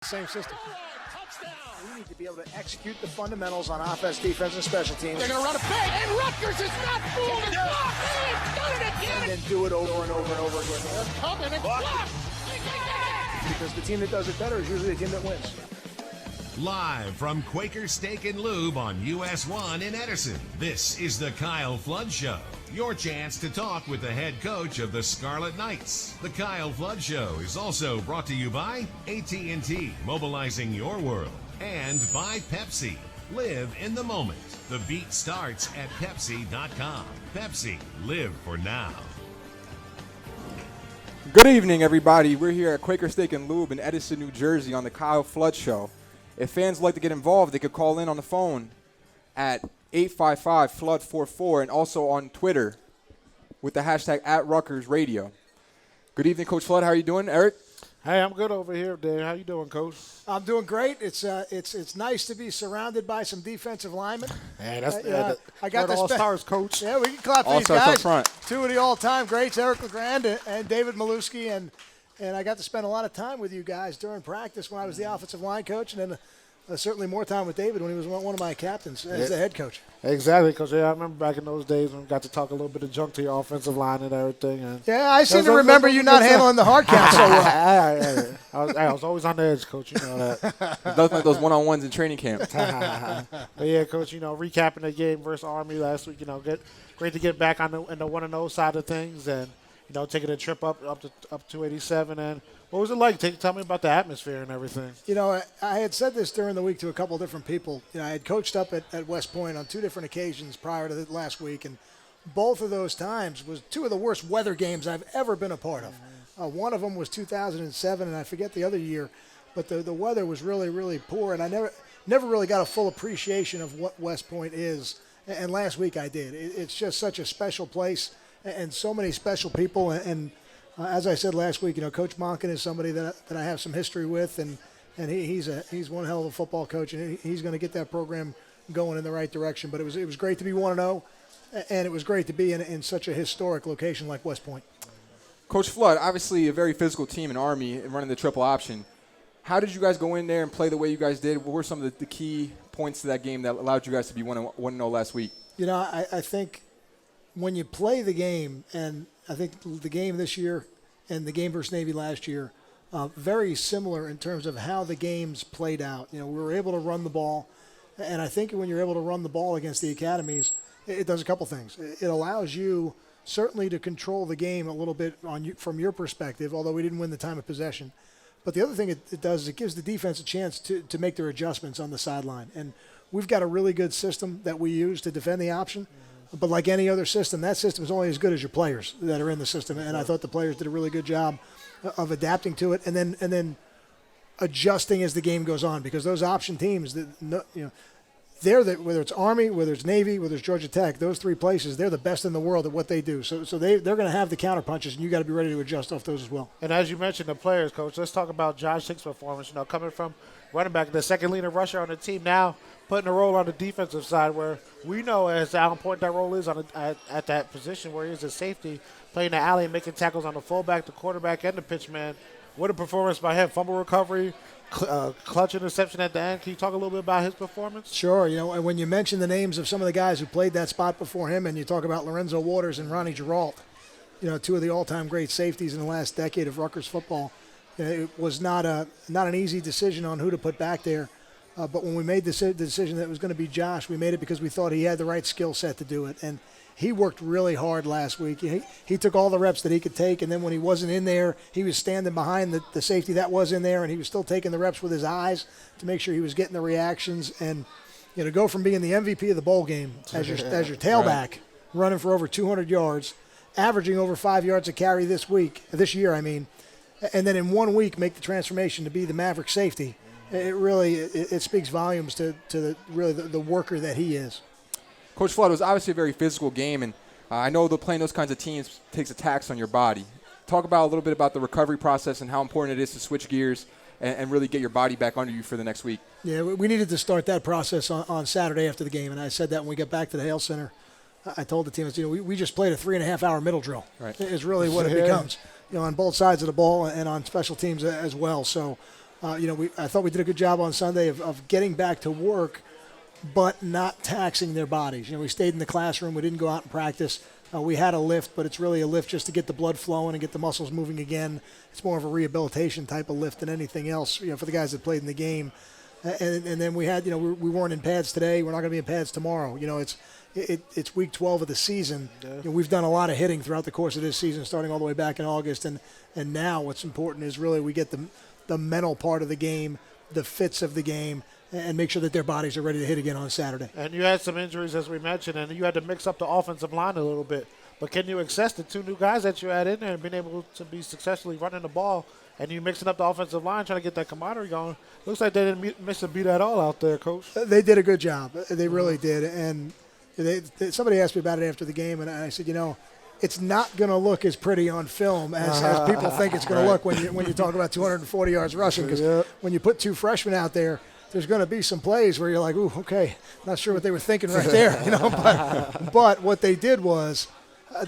Same system. We need to be able to execute the fundamentals on offense, defense, and special teams. They're going to run a play, and Rutgers is not fooled. It's blocked. They've done it again. And then do it over and over and over again. They're coming. It's blocked. Because the team that does it better is usually the team that wins. Live from Quaker Steak and Lube on US 1 in Edison, this is the Kyle Flood Show. Your chance to talk with the head coach of the Scarlet Knights. The Kyle Flood Show is also brought to you by AT&T, mobilizing your world, and by Pepsi. Live in the moment. The beat starts at Pepsi.com. Pepsi, live for now. Good evening, everybody. We're here at Quaker Steak and Lube in Edison, New Jersey on the Kyle Flood Show. If fans would like to get involved, they could call in on the phone at 855-FLOOD44 and also on Twitter with the hashtag @RutgersRadio. Good evening, Coach Flood. How are you doing, Eric? Hey, I'm good over here, Dave. How you doing, Coach? I'm doing great. It's nice to be surrounded by some defensive linemen. Hey, that's I got the all-stars, Coach. Yeah, we can clap for these All-stars guys. up front. Two of the all-time greats, Eric LeGrand and David Maluski, and I got to spend a lot of time with you guys during practice when I was the offensive line coach, and then certainly more time with David when he was one of my captains as the head coach. Exactly, Coach. Yeah, I remember back in those days when we got to talk a little bit of junk to your offensive line and everything. And Yeah, I seem to remember you not handling the hard count so well. I was always on the edge, Coach. You know that. Nothing like those one-on-ones in training camp. But yeah, Coach. Recapping the game versus Army last week. Great to get back on the 1-0 side of things, and taking a trip up to 87. And what was it like? Tell me about the atmosphere and everything. I had said this during the week to a couple of different people. I had coached up at West Point on two different occasions prior to the last week, and both of those times was two of the worst weather games I've ever been a part of. One of them was 2007, and I forget the other year, but the weather was really, really poor, and I never really got a full appreciation of what West Point is. And last week I did. It's just such a special place and so many special people. And as I said last week, Coach Monken is somebody that I have some history with, and he's one hell of a football coach, and he's going to get that program going in the right direction. But it was great to be 1-0, and it was great to be in such a historic location like West Point. Coach Flood, obviously a very physical team in Army and running the triple option. How did you guys go in there and play the way you guys did? What were some of the key points to that game that allowed you guys to be 1-0 last week? I think when you play the game, and I think the game this year and the game versus Navy last year, very similar in terms of how the games played out. We were able to run the ball, and I think when you're able to run the ball against the academies, it does a couple things. It allows you certainly to control the game a little bit from your perspective, although we didn't win the time of possession. But the other thing it does is it gives the defense a chance to make their adjustments on the sideline. And we've got a really good system that we use to defend the option. But like any other system, that system is only as good as your players that are in the system. And I thought the players did a really good job of adapting to it and then adjusting as the game goes on, because those option teams, whether it's Army, whether it's Navy, whether it's Georgia Tech, those three places, they're the best in the world at what they do. So they're going to have the counter punches, and you got to be ready to adjust off those as well. And as you mentioned, the players, Coach, let's talk about Josh Hick's performance. Coming from running back, the second leading rusher on the team, now putting a role on the defensive side where we know as how important that role is at that position where he is a safety, playing the alley and making tackles on the fullback, the quarterback, and the pitchman. What a performance by him. Fumble recovery, clutch interception at the end. Can you talk a little bit about his performance? Sure. And when you mention the names of some of the guys who played that spot before him, and you talk about Lorenzo Waters and Ronnie Geralt, two of the all-time great safeties in the last decade of Rutgers football, it was not an easy decision on who to put back there. But when we made the decision that it was going to be Josh, we made it because we thought he had the right skill set to do it. And he worked really hard last week. He took all the reps that he could take, and then when he wasn't in there, he was standing behind the safety that was in there, and he was still taking the reps with his eyes to make sure he was getting the reactions. And to go from being the MVP of the bowl game as your tailback, right, running for over 200 yards, averaging over 5 yards a carry this year, and then in 1 week make the transformation to be the Maverick safety. It really speaks volumes to the worker that he is. Coach Flood, it was obviously a very physical game, and I know that playing those kinds of teams takes a tax on your body. Talk about a little bit about the recovery process and how important it is to switch gears and really get your body back under you for the next week. Yeah, we needed to start that process on Saturday after the game, and I said that when we got back to the Hale Center. I told the team, we just played a 3.5-hour middle drill. Right. Is really what it becomes, on both sides of the ball and on special teams as well. So I thought we did a good job on Sunday of getting back to work, but not taxing their bodies. We stayed in the classroom. We didn't go out and practice. We had a lift, but it's really a lift just to get the blood flowing and get the muscles moving again. It's more of a rehabilitation type of lift than anything else, for the guys that played in the game. And then we had, we weren't in pads today. We're not going to be in pads tomorrow. It's week 12 of the season. Yeah. We've done a lot of hitting throughout the course of this season, starting all the way back in August. And now what's important is really we get the mental part of the game, the fits of the game, and make sure that their bodies are ready to hit again on Saturday. And you had some injuries, as we mentioned, and you had to mix up the offensive line a little bit. But can you access the 2 new guys that you had in there and being able to be successfully running the ball, and you mixing up the offensive line, trying to get that camaraderie going? Looks like they didn't miss a beat at all out there, Coach. They did a good job. They really did. And somebody asked me about it after the game, and I said, it's not going to look as pretty on film as people think it's going to look when you talk about 240 yards rushing, because when you put 2 freshmen out there, there's going to be some plays where you're like, ooh, okay, not sure what they were thinking right there, But what they did was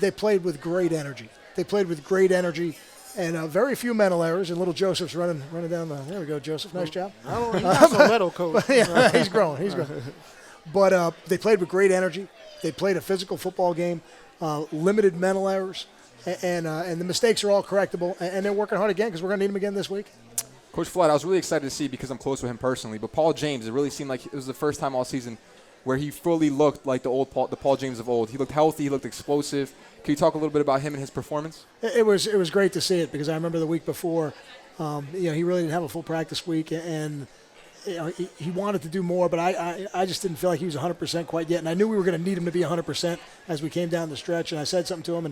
they played with great energy. They played with great energy and very few mental errors. And little Joseph's running down the. There we go, Joseph. Nice job. He's not so little, Coach. Yeah, he's growing. But they played with great energy. They played a physical football game, limited mental errors, and the mistakes are all correctable. And they're working hard again because we're going to need them again this week. Coach Flood, I was really excited to see because I'm close with him personally. But Paul James, it really seemed like it was the first time all season where he fully looked like the Paul James of old. He looked healthy. He looked explosive. Can you talk a little bit about him and his performance? It was great to see it because I remember the week before, he really didn't have a full practice week, and he wanted to do more, but I just didn't feel like he was 100% quite yet. And I knew we were going to need him to be 100% as we came down the stretch. And I said something to him,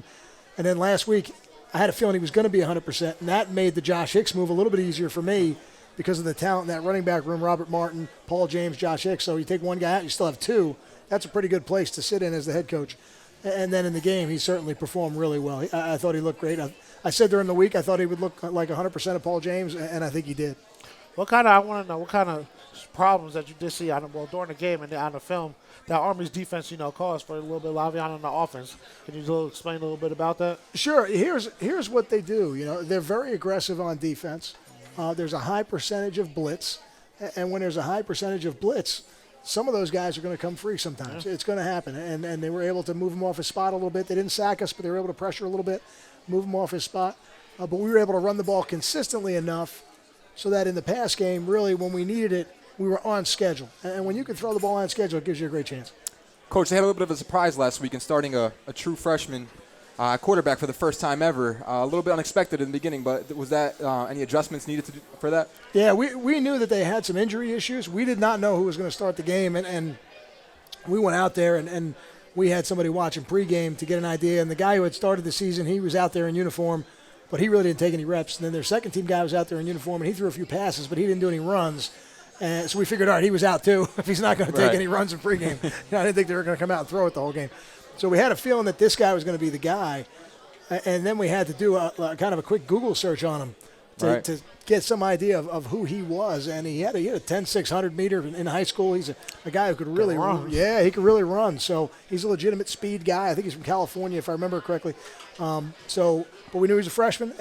and then last week, I had a feeling he was going to be 100%, and that made the Josh Hicks move a little bit easier for me because of the talent in that running back room, Robert Martin, Paul James, Josh Hicks. So you take one guy out, you still have 2. That's a pretty good place to sit in as the head coach. And then in the game, he certainly performed really well. I thought he looked great. I said during the week I thought he would look like 100% of Paul James, and I think he did. I want to know what kind of problems that you did see during the game and on the film that Army's defense, caused for a little bit of Lavion on the offense. Can you explain a little bit about that? Sure. Here's what they do. They're very aggressive on defense. There's a high percentage of blitz, and when there's a high percentage of blitz, some of those guys are going to come free sometimes. Yeah. It's going to happen, and they were able to move him off his spot a little bit. They didn't sack us, but they were able to pressure a little bit, move him off his spot. But we were able to run the ball consistently enough so that in the pass game, really, when we needed it, we were on schedule. And when you can throw the ball on schedule, it gives you a great chance. Coach, they had a little bit of a surprise last week in starting a true freshman quarterback for the first time ever. A little bit unexpected in the beginning, but was that any adjustments needed to do for that? Yeah, we knew that they had some injury issues. We did not know who was going to start the game, and we went out there, and we had somebody watching pregame to get an idea. And the guy who had started the season, he was out there in uniform, but he really didn't take any reps. And then their second-team guy was out there in uniform, and he threw a few passes, but he didn't do any runs. And so we figured, all right, he was out too if he's not going to take any runs in pregame. I didn't think they were going to come out and throw it the whole game. So we had a feeling that this guy was going to be the guy. And then we had to do a kind of a quick Google search on him to get some idea of who he was. And he had a 10-600 meter in high school. He's a guy who could really run. Yeah, he could really run. So he's a legitimate speed guy. I think he's from California, if I remember correctly. But we knew he was a freshman,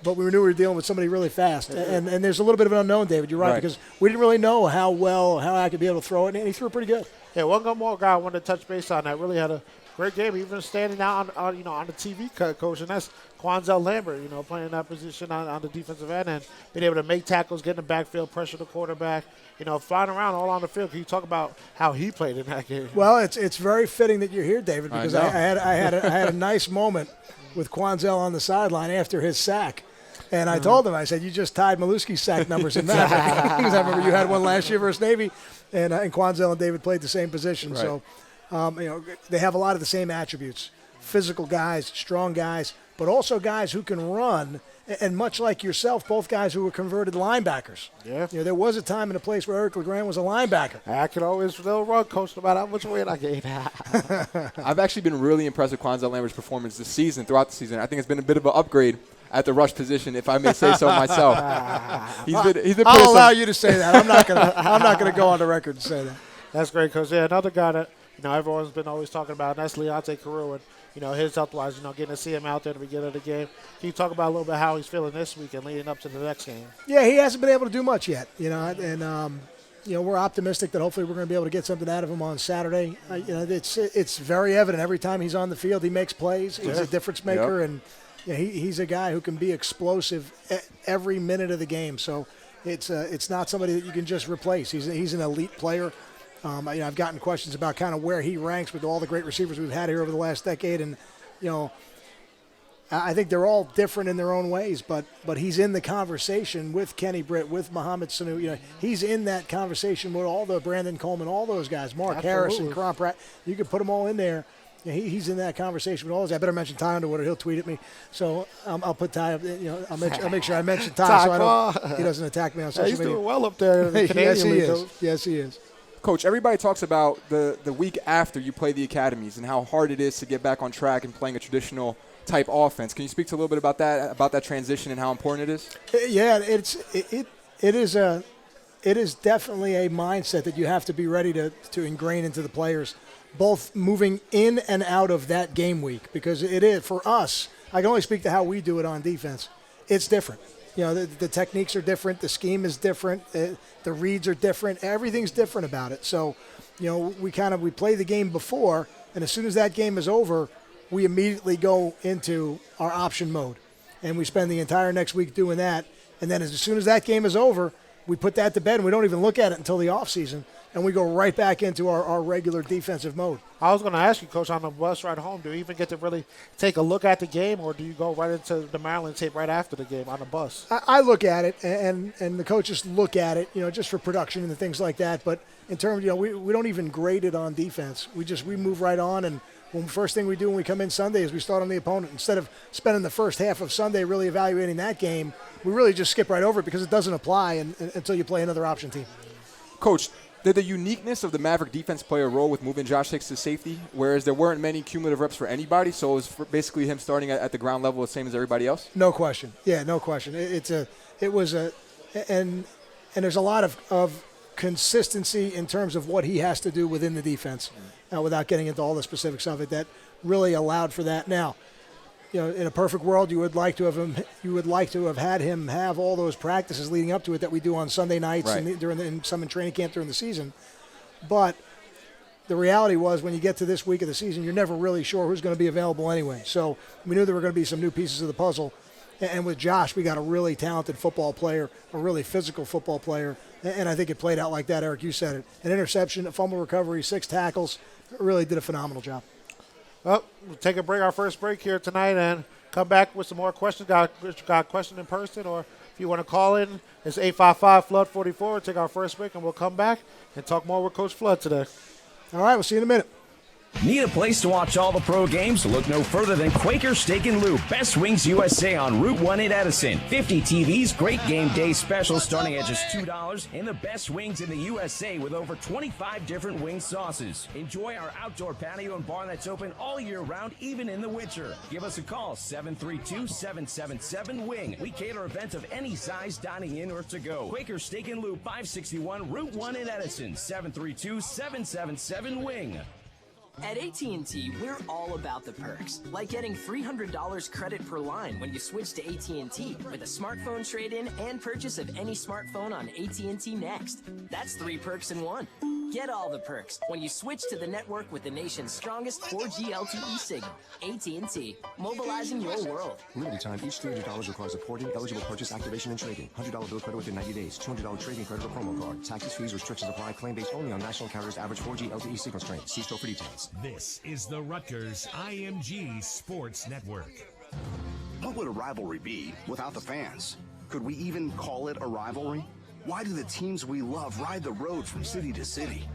but we knew we were dealing with somebody really fast. And there's a little bit of an unknown, David. You're right, because we didn't really know how I could be able to throw it, and he threw it pretty good. Yeah, one more guy I wanted to touch base on that really had a great game, even standing out on the TV cut, Coach, and that's Quanzel Lambert, playing that position on the defensive end and being able to make tackles, get in the backfield, pressure the quarterback, flying around all on the field. Can you talk about how he played in that game? Well, it's very fitting that you're here, David, because I had a nice moment with Quanzel on the sideline after his sack. And I told him, I said, you just tied Maluski's sack numbers in that. Because I remember you had one last year versus Navy, and Quanzel and David played the same position. Right. So, they have a lot of the same attributes. Physical guys, strong guys, but also guys who can run. And much like yourself, both guys who were converted linebackers. Yeah. There was a time and a place where Eric LeGrand was a linebacker. I could always still run, Coach, no matter how much weight I gain. I've actually been really impressed with Quanzel Lambert's performance this season, throughout the season. I think it's been a bit of an upgrade at the rush position, if I may say so myself. I'll allow you to say that. I'm not gonna go on the record and say that. That's great, Coach. Yeah, another guy that everyone's been always talking about, and that's Leonte Carew and, his health-wise, getting to see him out there at the beginning of the game. Can you talk about a little bit how he's feeling this week and leading up to the next game? Yeah, he hasn't been able to do much yet, and we're optimistic that hopefully we're going to be able to get something out of him on Saturday. It's very evident every time he's on the field, he makes plays. He's a difference maker, and he's a guy who can be explosive every minute of the game. So it's not somebody that you can just replace. He's an elite player. I've gotten questions about kind of where he ranks with all the great receivers we've had here over the last decade, and I think they're all different in their own ways, but he's in the conversation with Kenny Britt, with Mohamed Sanu. He's in that conversation with all the Brandon Coleman, all those guys, Mark Harrison, Cron Pratt. You could put them all in there. He's in that conversation with all those. I better mention Ty Underwood, or he'll tweet at me. So I'll put Ty. I'll make sure I mention Ty, so he doesn't attack me on social media. He's doing well up there in the Canadian League. Yes, he is. Coach, everybody talks about the week after you play the academies and how hard it is to get back on track and playing a traditional type offense. Can you speak to a little bit about that transition and how important it is? Yeah, it is definitely a mindset that you have to be ready to ingrain into the players, both moving in and out of that game week, because it is, for us, I can only speak to how we do it on defense. It's different. The techniques are different. The scheme is different. The reads are different. Everything's different about it. So, we play the game before, and as soon as that game is over, we immediately go into our option mode, and we spend the entire next week doing that. And then as soon as that game is over, we put that to bed, and we don't even look at it until the offseason, and we go right back into our regular defensive mode. I was going to ask you, Coach, on the bus ride home, do you even get to really take a look at the game, or do you go right into the Maryland tape right after the game on the bus? I look at it, and the coaches look at it, just for production and things like that. But in terms, we don't even grade it on defense. We move right on, and first thing we do when we come in Sunday is we start on the opponent. Instead of spending the first half of Sunday really evaluating that game, we really just skip right over it because it doesn't apply until you play another option team. Coach, did the uniqueness of the Maverick defense play a role with moving Josh Hicks to safety, whereas there weren't many cumulative reps for anybody, so it was basically him starting at the ground level the same as everybody else? No question. Yeah, no question. And there's a lot of consistency in terms of what he has to do within the defense, without getting into all the specifics of it, that really allowed for that. Now, in a perfect world, you would like to have had him have all those practices leading up to it that we do on Sunday nights, right, and some in training camp during the season. But the reality was, when you get to this week of the season, you're never really sure who's going to be available anyway. So we knew there were going to be some new pieces of the puzzle. And with Josh, we got a really talented football player, a really physical football player, and I think it played out like that, Eric. You said it. An interception, a fumble recovery, 6 tackles. Really did a phenomenal job. Well, we'll take our first break here tonight, and come back with some more questions. Got a question in person, or if you want to call in, it's 855-FLOOD-44. We'll take our first break, and we'll come back and talk more with Coach Flood today. All right, we'll see you in a minute. Need a place to watch all the pro games? Look no further than Quaker Steak and Lube, Best Wings USA on Route 1 in Edison. 50 TVs, great game day specials starting at just $2, and the best wings in the USA with over 25 different wing sauces. Enjoy our outdoor patio and bar that's open all year round, even in the winter. Give us a call, 732-777-WING. We cater events of any size, dining in or to go. Quaker Steak and Lube, 561 Route 1 in Edison, 732-777-WING. At AT&T, we're all about the perks, like getting $300 credit per line when you switch to AT&T with a smartphone trade-in and purchase of any smartphone on AT&T Next. That's 3 perks in 1. Get all the perks when you switch to the network with the nation's strongest 4G LTE signal. AT&T, mobilizing your world. Limited time. Each $300 requires a porting, eligible purchase, activation, and trading. $100 bill credit within 90 days. $200 trading credit or promo card. Taxes, fees, restrictions apply. Claim based only on national carriers' average 4G LTE signal strength. See store for details. This is the Rutgers IMG Sports Network. What would a rivalry be without the fans? Could we even call it a rivalry? Why do the teams we love ride the road from city to city?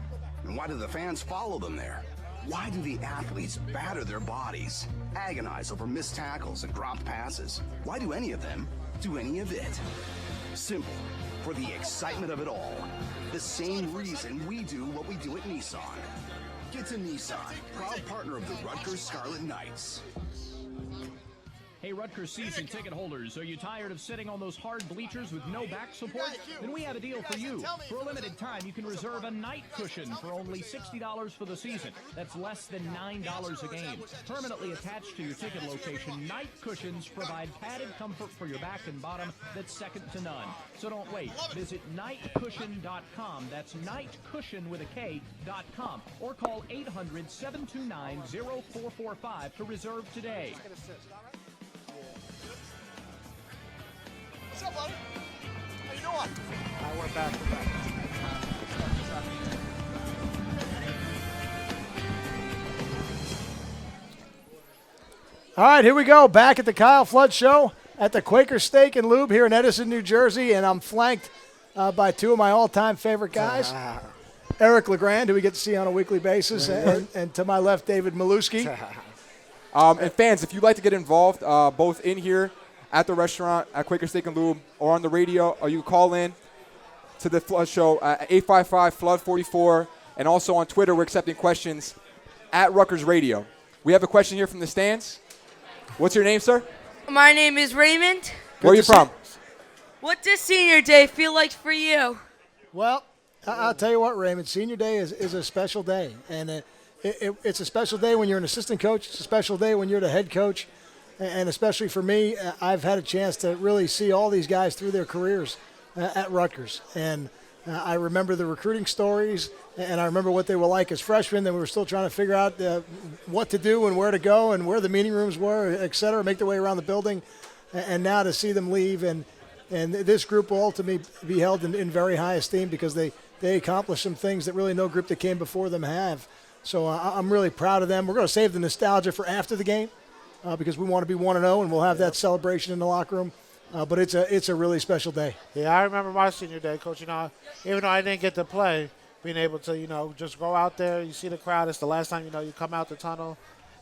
And why do the fans follow them there? Why do the athletes batter their bodies, agonize over missed tackles and dropped passes? Why do any of them do any of it? Simple. For the excitement of it all. The same reason we do what we do at Nissan. Get to Nissan, proud partner of the Rutgers Scarlet Knights. Hey, Hey, Rutgers season ticket holders, are you tired of sitting on those hard bleachers with no back support? Then we have a deal for you. For a limited time, you can reserve a night cushion for only $60 for the season. That's less than $9 a game. Permanently attached to your ticket location, night cushions provide padded comfort for your back and bottom that's second to none. So don't wait. Visit nightcushion.com. That's nightcushion with a K.com. Or call 800-729-0445 to reserve today. What's up, buddy? How you doing? We're back. All right, here we go. Back at the Kyle Flood Show at the Quaker Steak and Lube here in Edison, New Jersey, and I'm flanked by two of my all-time favorite guys. Eric LeGrand, who we get to see on a weekly basis, and to my left, David Maluski. And fans, if you'd like to get involved, both in here at the restaurant, at Quaker Steak and Lube, or on the radio, or you call in to the Flood Show at 855-FLOOD-44, and also on Twitter, we're accepting questions at Rutgers Radio. We have a question here from the stands. What's your name, sir? My name is Raymond. Where are you from? What does senior day feel like for you? Well, I'll tell you what, Raymond, senior day is a special day. And it's a special day when you're an assistant coach. It's a special day when you're the head coach. And especially for me, I've had a chance to really see all these guys through their careers at Rutgers. And I remember the recruiting stories, and I remember what they were like as freshmen. Then we were still trying to figure out what to do and where to go and where the meeting rooms were, et cetera, make their way around the building. And now to see them leave, and this group will ultimately be held in very high esteem because they accomplished some things that really no group that came before them have. So I'm really proud of them. We're going to save the nostalgia for after the game because we want to be 1-0, and we'll have that celebration in the locker room. But it's a really special day. Yeah, I remember my senior day, Coach. Even though I didn't get to play, being able to, just go out there, you see the crowd. It's the last time, you come out the tunnel.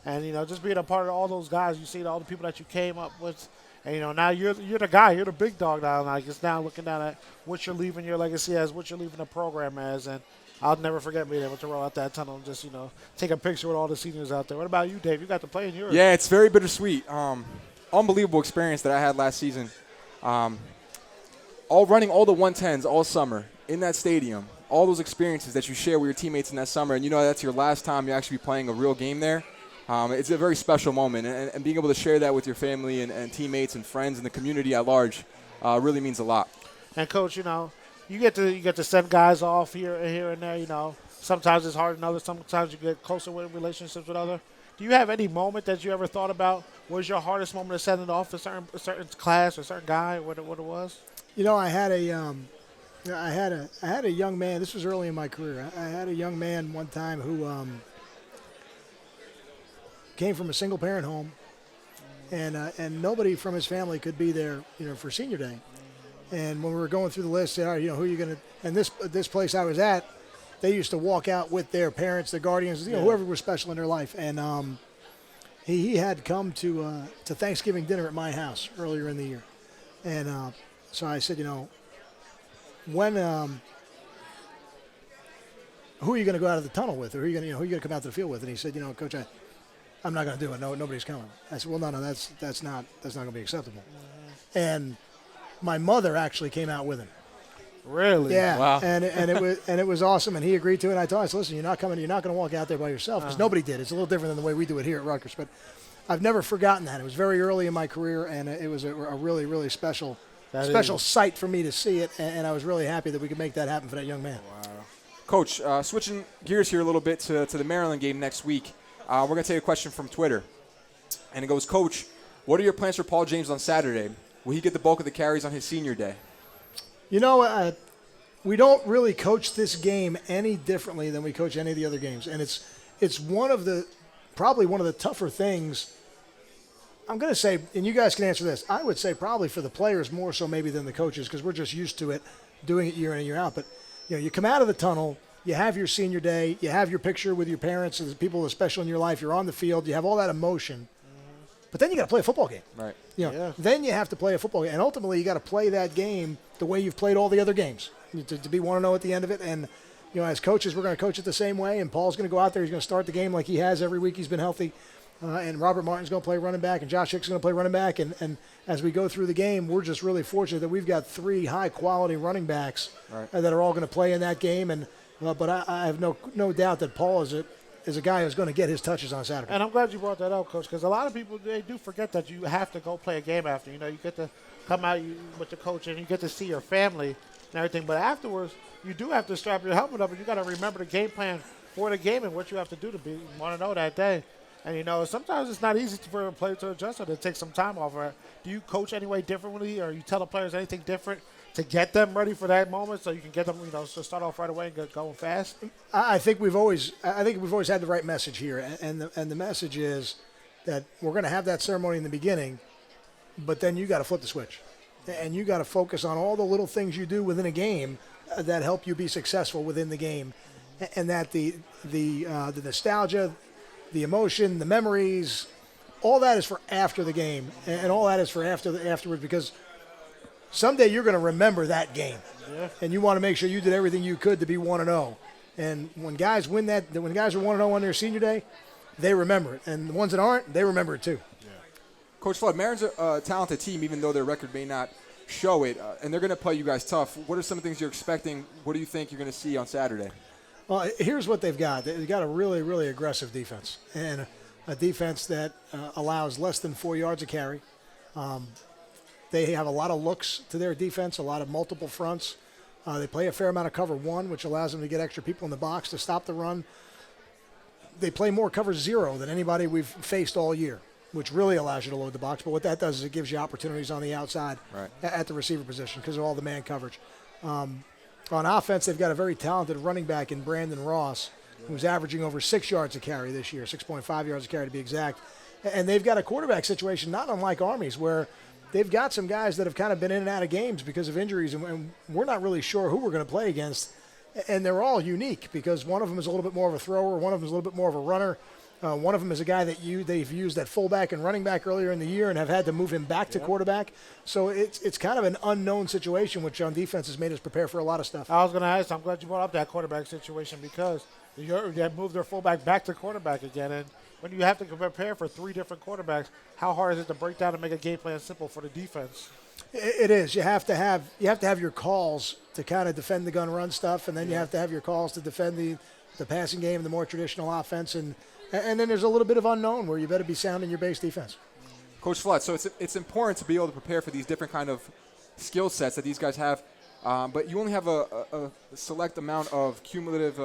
And, just being a part of all those guys, you see all the people that you came up with. And, now you're the guy. You're the big dog now. Like, it's now looking down at what you're leaving your legacy as, what you're leaving the program as. And I'll never forget being able to roll out that tunnel and just, take a picture with all the seniors out there. What about you, Dave? You got to play in yours. Yeah, it's very bittersweet. Unbelievable experience that I had last season. Running all the 110s all summer in that stadium, all those experiences that you share with your teammates in that summer, and that's your last time you actually be playing a real game there. It's a very special moment, and being able to share that with your family and teammates and friends and the community at large really means a lot. And Coach, you get to send guys off here and there. Sometimes it's hard, and others sometimes you get closer with relationships with others. Do you have any moment that you ever thought about was your hardest moment of sending off a certain class or a certain guy? What it was? I had a young man. This was early in my career. I had a young man one time who came from a single parent home, and nobody from his family could be there, for senior day. And when we were going through the list, who are you going to? And this place I was at, they used to walk out with their parents, their guardians, whoever was special in their life. And he had come to Thanksgiving dinner at my house earlier in the year. And so I said, when who are you going to go out of the tunnel with, or who are you going to come out to the field with? And he said, Coach, I'm not going to do it. No, nobody's coming. I said, well, no, that's not going to be acceptable. And my mother actually came out with him. Really? Yeah. Wow. And it was awesome, and he agreed to it. And I told him, I said, listen, you're not going to walk out there by yourself, because nobody did. It's a little different than the way we do it here at Rutgers. But I've never forgotten that. It was very early in my career, and it was a really, really special sight for me to see it. And I was really happy that we could make that happen for that young man. Wow. Coach, switching gears here a little bit to the Maryland game next week, we're going to take a question from Twitter. And it goes, Coach, what are your plans for Paul James on Saturday? Will he get the bulk of the carries on his senior day? We don't really coach this game any differently than we coach any of the other games. And it's probably one of the tougher things. I'm going to say, and you guys can answer this, I would say probably for the players more so maybe than the coaches, because we're just used to it, doing it year in and year out. But, you come out of the tunnel, you have your senior day, you have your picture with your parents and the people that are special in your life, you're on the field, you have all that emotion. But then you got to play a football game. Right. Then you have to play a football game. And ultimately, you got to play that game the way you've played all the other games to be 1-0 at the end of it. And, as coaches, we're going to coach it the same way. And Paul's going to go out there. He's going to start the game like he has every week. He's been healthy. and Robert Martin's going to play running back, and Josh Hicks is going to play running back. And as we go through the game, we're just really fortunate that we've got 3 high-quality running backs that are all going to play in that game. And but I have no doubt that Paul is a guy who's going to get his touches on Saturday. And I'm glad you brought that up, Coach, because a lot of people, they do forget that you have to go play a game after. You get to come out with the coach and you get to see your family and everything. But afterwards, you do have to strap your helmet up, and you got to remember the game plan for the game and what you have to do to want to know that day. And, sometimes it's not easy for a player to adjust or to take some time off. Do you coach any way differently, or you tell the players anything different to get them ready for that moment so you can get them, to start off right away and get going fast? I think we've always had the right message here, and the message is that we're going to have that ceremony in the beginning, but then you got to flip the switch, and you got to focus on all the little things you do within a game that help you be successful within the game, and that the nostalgia, the emotion, the memories, all that is for after the game, and all that is for afterwards, because someday you're going to remember that game, and you want to make sure you did everything you could to be 1-0. And when guys win when guys are 1-0 on their senior day, they remember it, and the ones that aren't, they remember it too. Yeah. Coach Flood, Marin's a talented team, even though their record may not show it, and they're going to play you guys tough. What are some things you're expecting? What do you think you're going to see on Saturday? Well, here's what they've got. They've got a really, really aggressive defense, and a defense that allows less than 4 yards a carry. They have a lot of looks to their defense, a lot of multiple fronts. They play a fair amount of cover 1, which allows them to get extra people in the box to stop the run. They play more cover 0 than anybody we've faced all year, which really allows you to load the box. But what that does is it gives you opportunities on the outside at the receiver position because of all the man coverage. On offense, they've got a very talented running back in Brandon Ross, who's averaging over 6 yards a carry this year, 6.5 yards a carry to be exact. And they've got a quarterback situation not unlike Army's, where they've got some guys that have kind of been in and out of games because of injuries, and we're not really sure who we're going to play against. And they're all unique because one of them is a little bit more of a thrower, one of them is a little bit more of a runner. One of them is a guy that they've used at fullback and running back earlier in the year and have had to move him back to quarterback. So it's kind of an unknown situation, which on defense has made us prepare for a lot of stuff. I was going to ask, I'm glad you brought up that quarterback situation because they moved their fullback back to quarterback again. And when you have to prepare for 3 different quarterbacks, how hard is it to break down and make a game plan simple for the defense? It is. You have to have your calls to kind of defend the gun run stuff, and then you have to have your calls to defend the passing game, the more traditional offense, and then there's a little bit of unknown where you better be sound in your base defense. Coach Flood, so it's important to be able to prepare for these different kind of skill sets that these guys have, but you only have a select amount of cumulative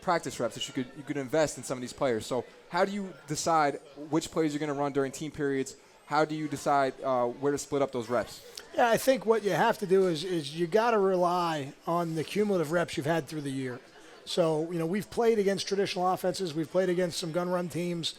practice reps that you could invest in some of these players. So how do you decide which plays you're going to run during team periods? How do you decide where to split up those reps? Yeah, I think what you have to do is you got to rely on the cumulative reps you've had through the year. So, we've played against traditional offenses. We've played against some gun run teams.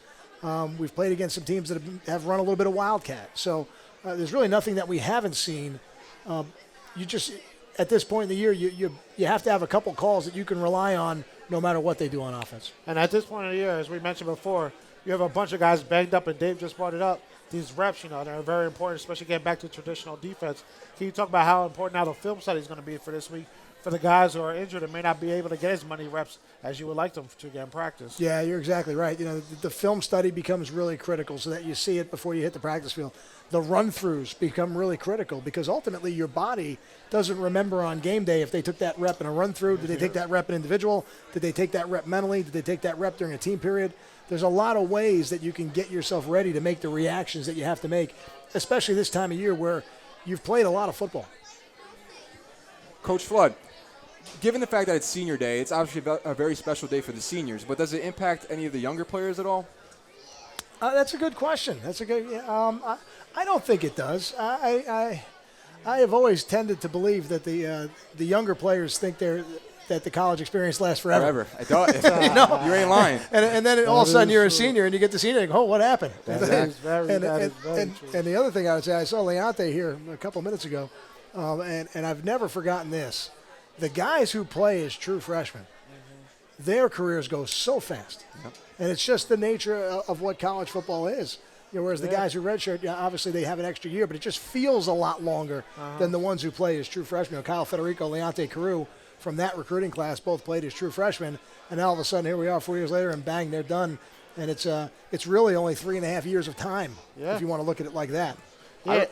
We've played against some teams that have run a little bit of wildcat. So there's really nothing that we haven't seen. You just, at this point in the year, you have to have a couple calls that you can rely on no matter what they do on offense. And at this point in the year, as we mentioned before, you have a bunch of guys banged up, and Dave just brought it up. These reps, they're very important, especially getting back to traditional defense. Can you talk about how important now the film study is going to be for this week for the guys who are injured and may not be able to get as many reps as you would like them to get in practice? Yeah, you're exactly right. The film study becomes really critical so that you see it before you hit the practice field. The run-throughs become really critical because ultimately your body doesn't remember on game day if they took that rep in a run-through. Did they take that rep in individual? Did they take that rep mentally? Did they take that rep during a team period? There's a lot of ways that you can get yourself ready to make the reactions that you have to make, especially this time of year where you've played a lot of football. Coach Flood, given the fact that it's senior day, it's obviously a very special day for the seniors, but does it impact any of the younger players at all? That's a good question. I don't think it does. I have always tended to believe that the younger players think that the college experience lasts forever. I thought you ain't lying. And then all of a sudden you're a senior and you get to senior and you go, oh, what happened? That is very true. And the other thing I would say, I saw Leonte here a couple minutes ago, and I've never forgotten this. The guys who play as true freshmen, their careers go so fast. Yep. And it's just the nature of what college football is. Whereas the guys who redshirt, obviously they have an extra year, but it just feels a lot longer than the ones who play as true freshmen. Kyle Federico, Leonte Carew, from that recruiting class, both played as true freshmen, and all of a sudden here we are 4 years later, and bang, they're done. and it's really only 3.5 years of time if you want to look at it like that. Yeah.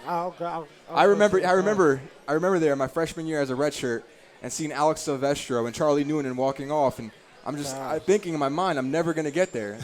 I remember there my freshman year as a redshirt and seeing Alex Silvestro and Charlie Noonan walking off, and I'm just thinking in my mind, I'm never going to get there.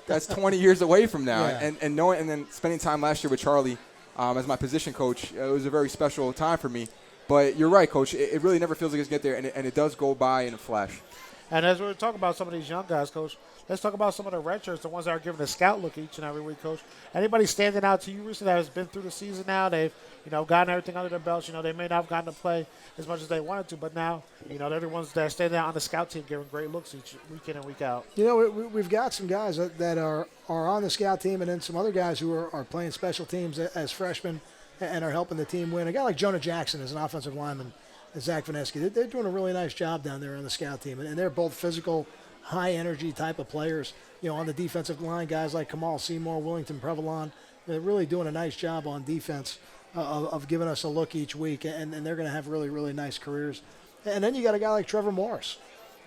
That's 20 years away from now. Yeah. And knowing, and then spending time last year with Charlie as my position coach, it was a very special time for me. But you're right, Coach. It really never feels like it's get there, and it does go by in a flash. And as we're talking about some of these young guys, Coach, let's talk about some of the redshirts, the ones that are giving a scout look each and every week, Coach. Anybody standing out to you recently that has been through the season now? They've, gotten everything under their belts. They may not have gotten to play as much as they wanted to, but now, they're the ones that are standing out on the scout team giving great looks each week in and week out. We've got some guys that are on the scout team, and then some other guys who are playing special teams as freshmen and are helping the team win. A guy like Jonah Jackson is an offensive lineman. Zach Vineski, they're doing a really nice job down there on the scout team, and they're both physical, high-energy type of players. On the defensive line, guys like Kamal Seymour, Willington Prevalon, they're really doing a nice job on defense of giving us a look each week, and they're going to have really, really nice careers. And then you got a guy like Trevor Morris,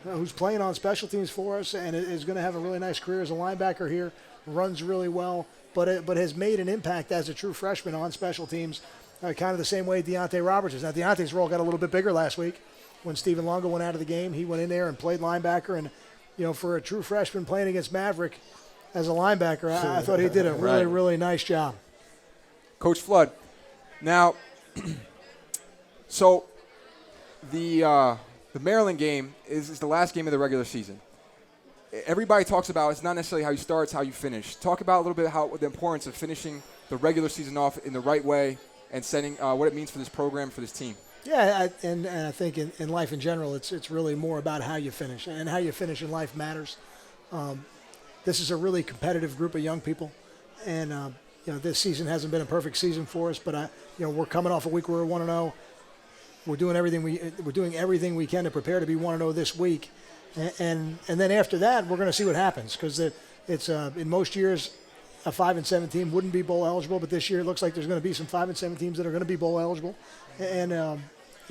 who's playing on special teams for us and is going to have a really nice career as a linebacker here, runs really well, but has made an impact as a true freshman on special teams. Kind of the same way Deontay Roberts is. Now, Deontay's role got a little bit bigger last week when Stephen Longo went out of the game. He went in there and played linebacker. And, for a true freshman playing against Maverick as a linebacker, I thought he did a really, really nice job. Coach Flood, now, so the Maryland game is the last game of the regular season. Everybody talks about it's not necessarily how you start, it's how you finish. Talk about a little bit the importance of finishing the regular season off in the right way and setting what it means for this program, for this team. Yeah, and I think in life in general, it's really more about how you finish, and how you finish in life matters. This is a really competitive group of young people, and this season hasn't been a perfect season for us, but we're coming off a week where we're 1-0. We're doing everything we can to prepare to be 1-0 this week, and then after that, we're going to see what happens, because it's in most years, a 5-7 team wouldn't be bowl eligible, but this year it looks like there's going to be some 5-7 teams that are going to be bowl eligible. And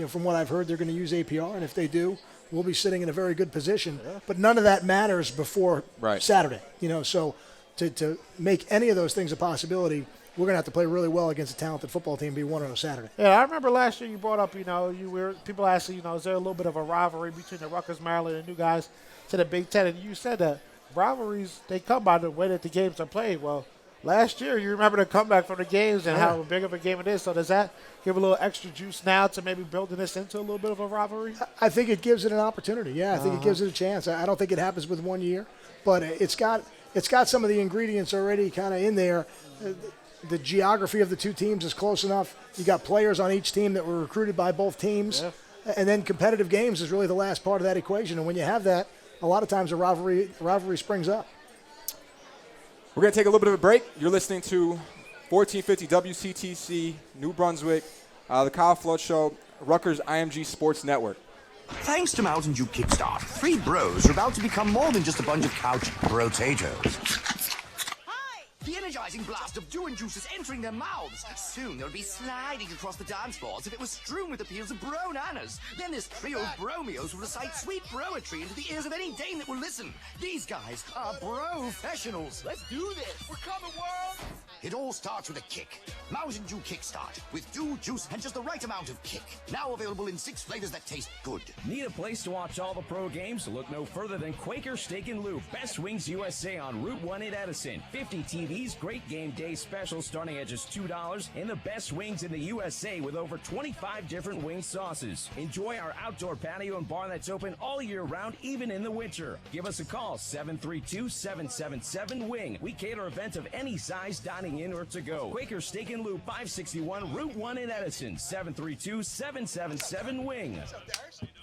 from what I've heard, they're going to use APR, and if they do, we'll be sitting in a very good position. Yeah. But none of that matters before Saturday. So to make any of those things a possibility, we're going to have to play really well against a talented football team and be 1-0 Saturday. Yeah, I remember last year you brought up, people asked you, is there a little bit of a rivalry between the Rutgers, Maryland, and new guys to the Big Ten? And you said that rivalries, they come by the way that the games are played. Well, last year, you remember the comeback from the games and how big of a game it is. So does that give a little extra juice now to maybe building this into a little bit of a rivalry? I think it gives it an opportunity. Yeah, I think it gives it a chance. I don't think it happens with 1 year, but it's got some of the ingredients already kind of in there. The geography of the two teams is close enough. You got players on each team that were recruited by both teams. Yeah. And then competitive games is really the last part of that equation. And when you have that, a lot of times a rivalry springs up. We're going to take a little bit of a break. You're listening to 1450 WCTC, New Brunswick, the Kyle Flood Show, Rutgers IMG Sports Network. Thanks to Mountain Dew Kickstart, three bros are about to become more than just a bunch of couch potatoes. The energizing blast of dew and juice is entering their mouths. Soon they'll be sliding across the dance floor as if it was strewn with appeals of bro-nanas. Then this trio of bromios will recite sweet broetry into the ears of any dame that will listen. These guys are bro-professionals. Let's do this. We're coming, world. It all starts with a kick. Mountain Dew Kickstart with dew, juice, and just the right amount of kick. Now available in 6 flavors that taste good. Need a place to watch all the pro games? Look no further than Quaker Steak and Lube. Best Wings USA on Route 1 in Edison. 50 TVs, great game day specials starting at just $2, and the best wings in the USA with over 25 different wing sauces. Enjoy our outdoor patio and bar that's open all year round, even in the winter. Give us a call, 732-777-WING. We cater events of any size, dining in or to go. Quaker Steak and Lube, 561 Route 1 in Edison, 732-777-WING.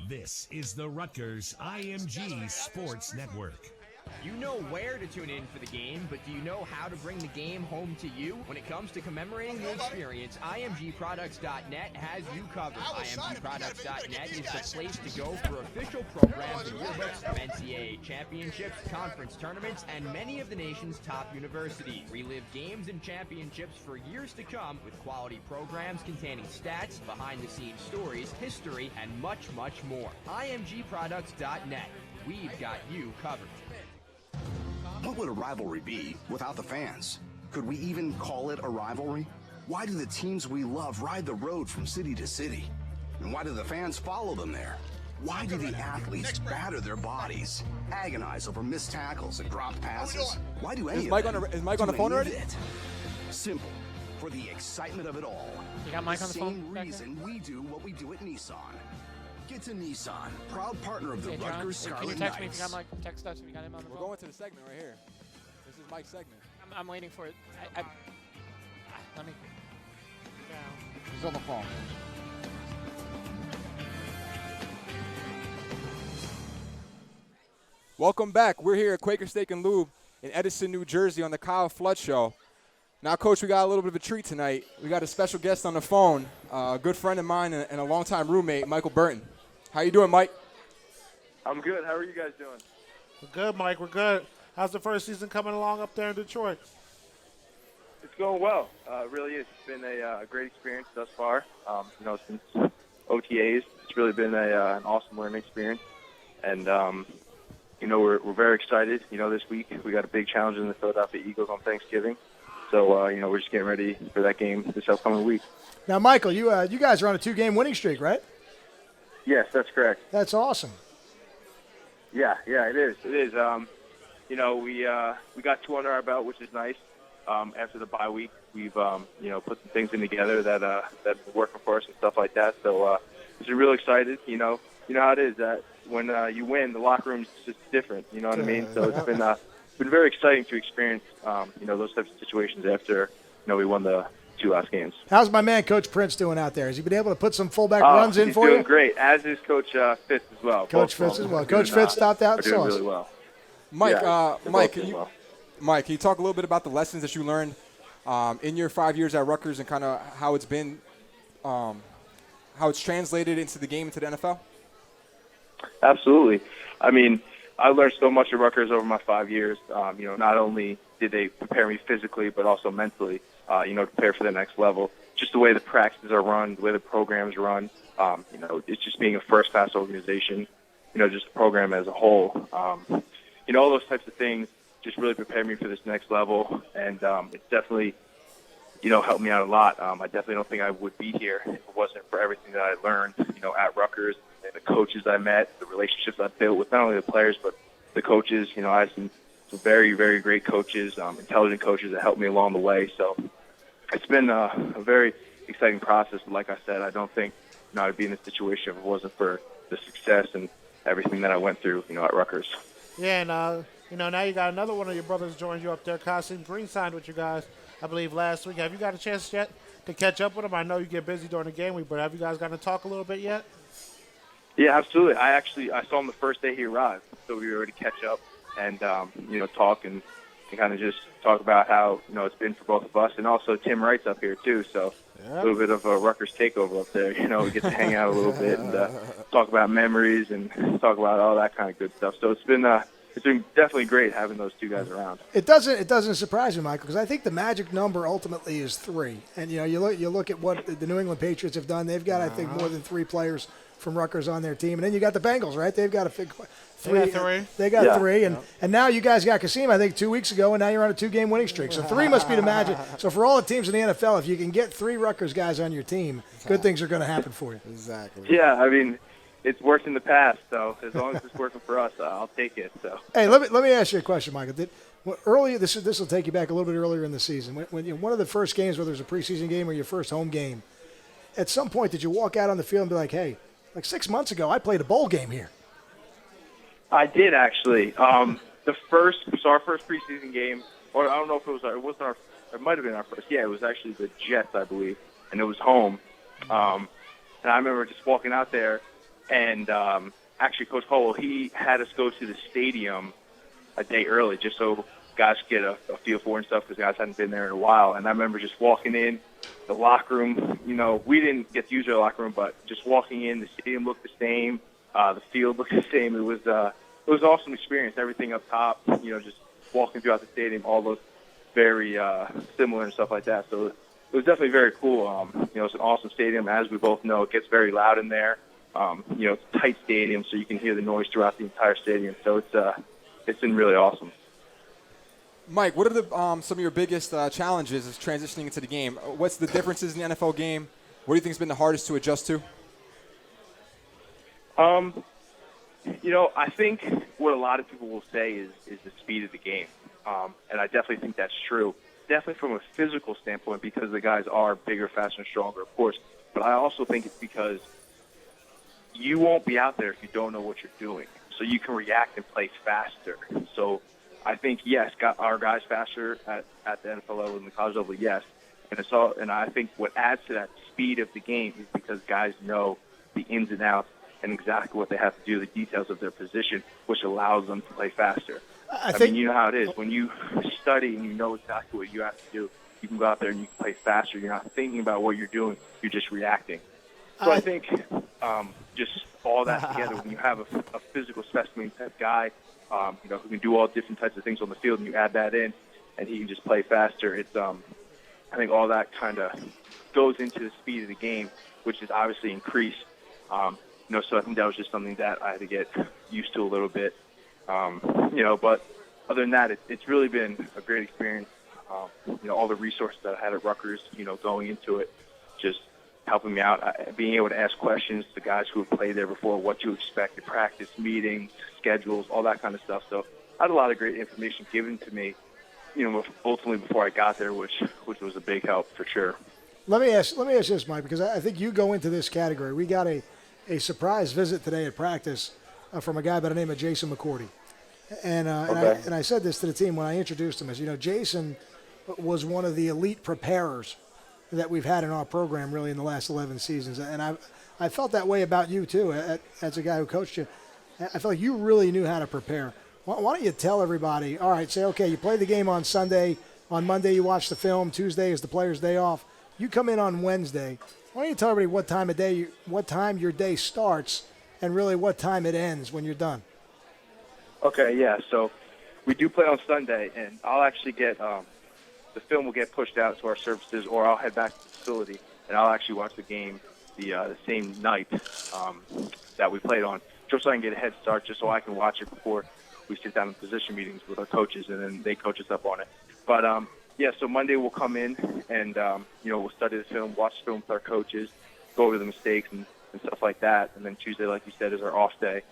This is the Rutgers IMG Sports Network. You know where to tune in for the game, but do you know how to bring the game home to you? When it comes to commemorating the experience, IMGProducts.net has you covered. IMGProducts.net is the place to go for official programs and yearbooks of NCAA championships, conference tournaments, and many of the nation's top universities. Relive games and championships for years to come with quality programs containing stats, behind-the-scenes stories, history, and much, much more. IMGProducts.net. We've got you covered. What would a rivalry be without the fans? Could we even call it a rivalry? Why do the teams we love ride the road from city to city? And why do the fans follow them there? Why do the athletes batter their bodies, agonize over missed tackles and dropped passes? Why do any Is of Mike them is Mike do on the phone any of already? it? Simple. For the excitement of it all. You got Mike on the same phone back reason we do what we do at Nissan. Get to Nissan, proud partner of the Hey, John, Rutgers can you Scarlet text me if Knights. you got Mike? Text us if you got him on the We're phone. going to the segment right here. This is Mike's segment. I'm waiting for it. Let me. He's on the phone. Welcome back. We're here at Quaker Steak and Lube in Edison, New Jersey on the Kyle Flood Show. Now, Coach, we got a little bit of a treat tonight. We got a special guest on the phone, a good friend of mine and a longtime roommate, Michael Burton. How you doing, Mike? I'm good. How are you guys doing? We're good, Mike. We're good. How's the first season coming along up there in Detroit? It's going well. It really is. It's been a great experience thus far. Since OTAs, it's really been an awesome learning experience. And, we're very excited. This week we got a big challenge in the Philadelphia Eagles on Thanksgiving. So, we're just getting ready for that game this upcoming week. Now, Michael, you guys are on a 2-game winning streak, right? Yes, that's correct. That's awesome. Yeah, it is. It is. We got 2 under our belt, which is nice. After the bye week, we've put some things in together that's working for us and stuff like that. So we're real excited. You know how it is that when you win, the locker room's just different. You know what I mean? So it's been very exciting to experience those types of situations after we won the 2 last games. How's my man Coach Prince doing out there? Has he been able to put some fullback runs in for you? He's doing great, as is Coach Fitz as well. Coach Fitz as well. Coach Fitz stopped out and doing saw us. really well. Mike, Yeah, Mike, can you talk a little bit about the lessons that you learned in your 5 years at Rutgers and kind of how it's been, how it's translated into the game, into the NFL? Absolutely. I mean, I learned so much at Rutgers over my 5 years. Not only did they prepare me physically, but also mentally, to prepare for the next level. Just the way the practices are run, the way the programs run, it's just being a first-class organization, just the program as a whole. All those types of things just really prepared me for this next level, and it's definitely, helped me out a lot. I definitely don't think I would be here if it wasn't for everything that I learned, at Rutgers, and the coaches I met, the relationships I built with not only the players but the coaches. I had some very, very great coaches, intelligent coaches that helped me along the way. So it's been a very exciting process. But like I said, I don't think I'd be in this situation if it wasn't for the success and everything that I went through, at Rutgers. Yeah, and now you got another one of your brothers joined you up there. Kasim Green signed with you guys, I believe, last week. Have you got a chance yet to catch up with him? I know you get busy during the game week, but have you guys gotten to talk a little bit yet? Yeah, absolutely. I saw him the first day he arrived, so we were able to catch up and talk and kind of just talk about how it's been for both of us, and also Tim Wright's up here too, so a little bit of a Rutgers takeover up there. We get to hang out a little bit and talk about memories and talk about all that kind of good stuff. So it's been definitely great having those 2 guys around. It doesn't surprise me, Michael, because I think the magic number ultimately is 3. And you look at what the New England Patriots have done. They've got I think more than 3 players from Rutgers on their team, and then you got the Bengals, right? They've got 3. They got 3, and now you guys got Kasim, I think 2 weeks ago, and now you're on a 2-game winning streak. So 3 must be the magic. So for all the teams in the NFL, if you can get 3 Rutgers guys on your team, good things are going to happen for you. Exactly. Yeah, I mean, it's worked in the past, so as long as it's working for us, I'll take it. So. Hey, let me ask you a question, Michael. This will take you back a little bit earlier in the season. When one of the first games, whether it was a preseason game or your first home game, at some point did you walk out on the field and be like, hey, like 6 months ago, I played a bowl game here? I did actually. Our first preseason game, or I don't know if it might have been our first. Yeah, it was actually the Jets, I believe, and it was home. And I remember just walking out there, and actually Coach Caldwell, he had us go to the stadium a day early just so guys could get a feel for it and stuff, because guys hadn't been there in a while. And I remember just walking in the locker room. We didn't get to use our locker room, but just walking in, the stadium looked the same. The field looked the same. It was an awesome experience. Everything up top, just walking throughout the stadium, all looked very similar and stuff like that. So it was definitely very cool. It's an awesome stadium. As we both know, it gets very loud in there. It's a tight stadium, so you can hear the noise throughout the entire stadium. So it's been really awesome. Mike, what are some of your biggest challenges as transitioning into the game? What's the differences in the NFL game? What do you think has been the hardest to adjust to? I think what a lot of people will say is the speed of the game. And I definitely think that's true. Definitely from a physical standpoint, because the guys are bigger, faster, and stronger, of course. But I also think it's because you won't be out there if you don't know what you're doing. So you can react and play faster. So I think, yes, are guys faster at the NFL level and the college level? Yes. And I think what adds to that speed of the game is because guys know the ins and outs and exactly what they have to do, the details of their position, which allows them to play faster. I mean, you know how it is. When you study and you know exactly what you have to do, you can go out there and you can play faster. You're not thinking about what you're doing. You're just reacting. So I think just all that together, when you have a physical specimen type guy, who can do all different types of things on the field, and you add that in, and he can just play faster, it's I think all that kind of goes into the speed of the game, which is obviously increased. So I think that was just something that I had to get used to a little bit. But other than that, it's really been a great experience. All the resources that I had at Rutgers, going into it, just helping me out, being able to ask questions to guys who have played there before, what to expect at practice, meetings, schedules, all that kind of stuff. So I had a lot of great information given to me, ultimately before I got there, which was a big help for sure. Let me ask this, Mike, because I think you go into this category. We got a surprise visit today at practice from a guy by the name of Jason McCourty. And I said this to the team when I introduced him, as Jason was one of the elite preparers that we've had in our program really in the last 11 seasons. And I felt that way about you too, as a guy who coached you. I felt like you really knew how to prepare. Why don't you tell everybody, all right, say, okay, you play the game on Sunday, on Monday you watch the film, Tuesday is the player's day off. You come in on Wednesday. Why don't you tell everybody what time your day starts and really what time it ends when you're done? Okay, yeah. So we do play on Sunday, and I'll actually get the film will get pushed out to our services, or I'll head back to the facility, and I'll actually watch the game the same night that we played on, just so I can get a head start, just so I can watch it before we sit down in position meetings with our coaches, and then they coach us up on it. But so Monday we'll come in and we'll study the film, watch the film with our coaches, go over the mistakes and stuff like that. And then Tuesday, like you said, is our off day.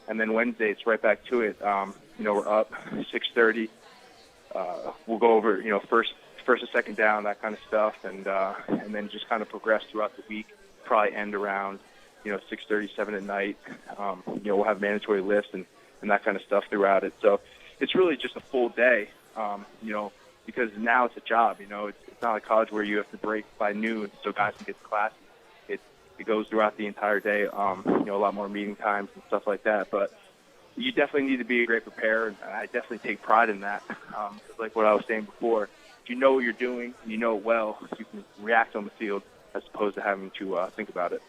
And then Wednesday, it's right back to it. We're up 6:30. We'll go over first and second down, that kind of stuff, and then just kind of progress throughout the week. Probably end around 6:30, 7 at night. We'll have mandatory lifts and that kind of stuff throughout it. So it's really just a full day. Because now it's a job, it's not like college where you have to break by noon so guys can get to class. It goes throughout the entire day, a lot more meeting times and stuff like that. But you definitely need to be a great preparer, and I definitely take pride in that. Like what I was saying before, if you know what you're doing and you know it well, you can react on the field as opposed to having to think about it.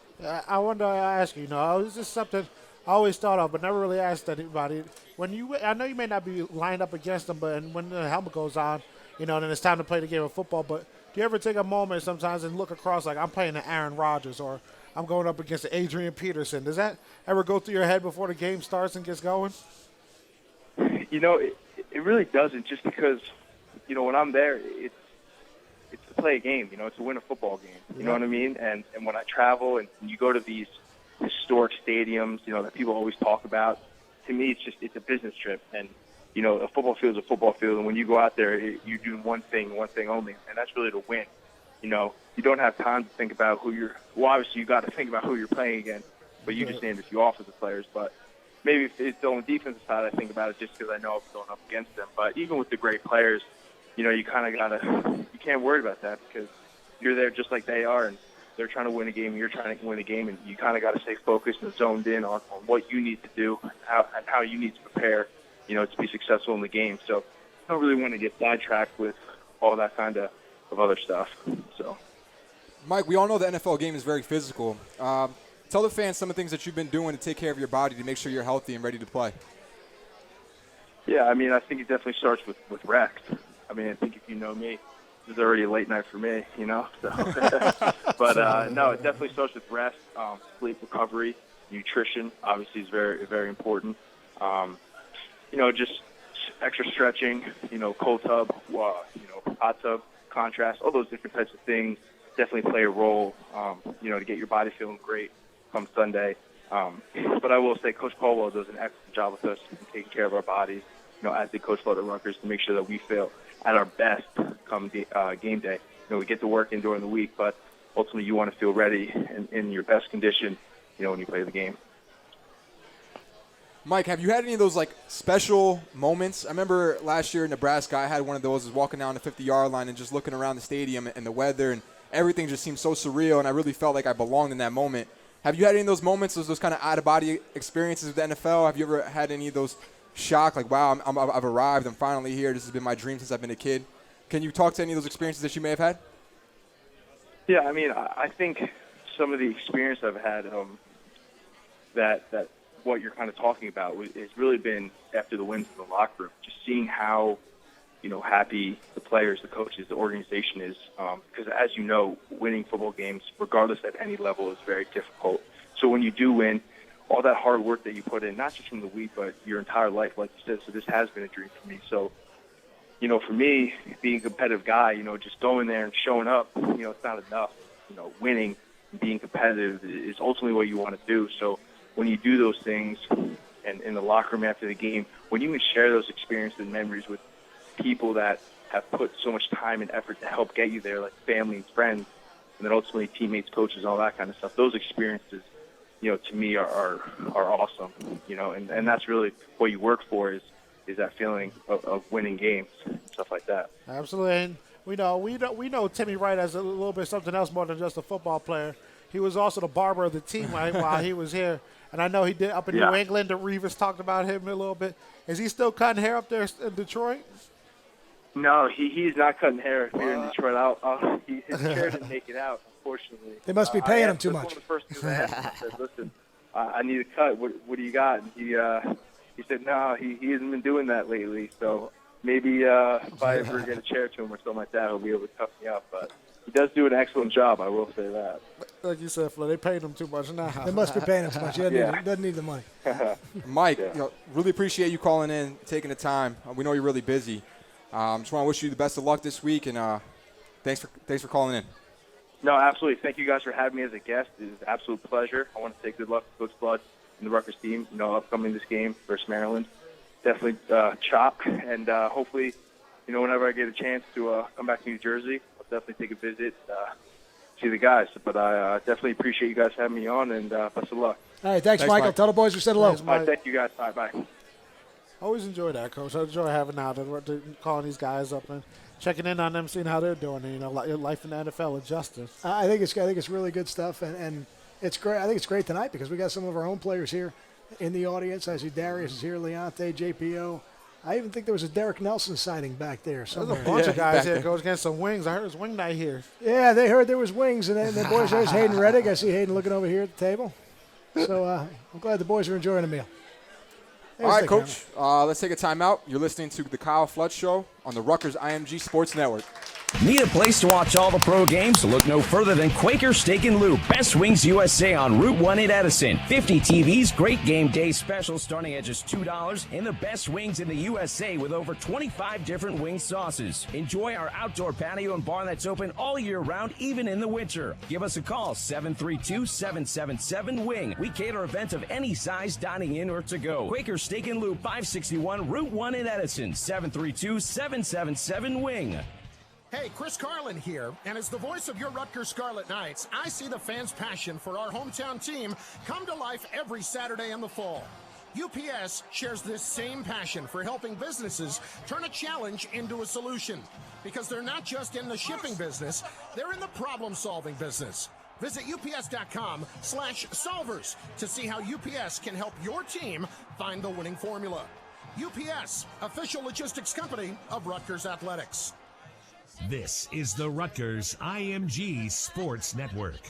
I wanted to ask you, this is something I always thought of, but never really asked anybody. I know you may not be lined up against them, but when the helmet goes on, then it's time to play the game of football. But do you ever take a moment sometimes and look across, like I'm playing the Aaron Rodgers or I'm going up against the Adrian Peterson? Does that ever go through your head before the game starts and gets going? It really doesn't, just because, when I'm there, it's to play a game, it's to win a football game. You know what I mean? And when I travel and you go to these historic stadiums, that people always talk about, to me, it's a business trip. And, a football field is a football field. And when you go out there, you're doing one thing only, and that's really to win. You don't have time to think about obviously you got to think about who you're playing against, but you just named a few offensive players. But maybe if it's on the defensive side, I think about it just because I know I'm going up against them. But even with the great players, you kind of you can't worry about that because you're there just like they are, and they're trying to win a game, and you're trying to win a game, and you kind of got to stay focused and zoned in on what you need to do and how you need to prepare, to be successful in the game. So I don't really want to get sidetracked with all that kind of other stuff. So, Mike, we all know the NFL game is very physical. Tell the fans some of the things that you've been doing to take care of your body to make sure you're healthy and ready to play. Yeah, I think it definitely starts with rest. I think if you know me, this is already a late night for me, So. But, no, it definitely starts with rest, sleep, recovery, nutrition, obviously is very, very important. Just extra stretching, cold tub, hot tub, contrast, all those different types of things definitely play a role, to get your body feeling great come Sunday. But I will say Coach Caldwell does an excellent job with us in taking care of our bodies, as the coach at Rutgers, to make sure that we feel at our best come game day. We get to work in during the week, but ultimately you want to feel ready and in your best condition, when you play the game. Mike, have you had any of those special moments? I remember last year in Nebraska, I had one of those. I was walking down the 50-yard line and just looking around the stadium and the weather, and everything just seemed so surreal, and I really felt like I belonged in that moment. Have you had any of those moments, those kind of out-of-body experiences with the NFL? Have you ever had any of those shock, wow, I've arrived, I'm finally here, this has been my dream since I've been a kid? Can you talk to any of those experiences that you may have had? Yeah, I think some of the experience I've had that what you're kind of talking about has really been after the wins in the locker room, just seeing how, happy the players, the coaches, the organization is. Because as you know, winning football games, regardless at any level, is very difficult. So when you do win, all that hard work that you put in, not just from the week, but your entire life, like you said, so this has been a dream for me. So, for me, being a competitive guy, just going there and showing up, it's not enough. Winning and being competitive is ultimately what you want to do. So when you do those things and in the locker room after the game, when you can share those experiences and memories with people that have put so much time and effort to help get you there, like family and friends, and then ultimately teammates, coaches, all that kind of stuff, those experiences, to me are awesome, and that's really what you work for is that feeling of winning games and stuff like that. Absolutely. And we know Timmy Wright as a little bit something else more than just a football player. He was also the barber of the team while he was here. And I know he did up in New England. The Revis talked about him a little bit. Is he still cutting hair up there in Detroit? No, he's not cutting hair here in Detroit. His chair didn't make it out, unfortunately. They must be paying him too much. One of the first things I asked him, I said, listen, I need a cut. What do you got? And he said, no, he hasn't been doing that lately. So maybe if I ever get a chair to him or something like that, he'll be able to cut me up. But he does do an excellent job, I will say that. Like you said, Flo, they paying him too much now. They must be paying him too much. He doesn't need the money. Mike, really appreciate you calling in, taking the time. We know you're really busy. Just want to wish you the best of luck this week, and thanks for calling in. No, absolutely. Thank you guys for having me as a guest. It is an absolute pleasure. I want to say good luck to Coach Flood and the Rutgers team, upcoming this game versus Maryland. Definitely chop, and hopefully, whenever I get a chance to come back to New Jersey, I'll definitely take a visit, see the guys. But I definitely appreciate you guys having me on, and best of luck. All right, thanks Michael. Tell the boys we said hello. Thanks, All right, thank you guys. All right, bye. I always enjoy that, Coach. I enjoy having out and calling these guys up and checking in on them, seeing how they're doing, life in the NFL adjusting. I think it's really good stuff, and it's great. I think it's great tonight because we got some of our own players here in the audience. I see Darius is here, Leonte, JPO. I even think there was a Derek Nelson signing back there somewhere. There's a bunch of guys here. Goes against some wings. I heard it's wing night here. Yeah, they heard there was wings, and then the boys, there's Hayden Reddick. I see Hayden looking over here at the table. So I'm glad the boys are enjoying the meal. All right, Coach, let's take a timeout. You're listening to The Kyle Flood Show on the Rutgers IMG Sports Network. Need a place to watch all the pro games? Look no further than Quaker Steak and Lube, Best Wings USA on Route 1 in Edison. 50 TVs, great game day specials starting at just $2, and the best wings in the USA with over 25 different wing sauces. Enjoy our outdoor patio and bar that's open all year round, even in the winter. Give us a call, 732-777-WING. We cater events of any size, dining in or to go. Quaker Steak and Lube, 561 Route 1 in Edison, 732-777-WING. Hey, Chris Carlin here, and as the voice of your Rutgers Scarlet Knights, I see the fans' passion for our hometown team come to life every Saturday in the fall. UPS shares this same passion for helping businesses turn a challenge into a solution, because they're not just in the shipping business, they're in the problem-solving business. Visit ups.com/solvers to see how UPS can help your team find the winning formula. UPS, official logistics company of Rutgers Athletics. This is the Rutgers IMG Sports Network.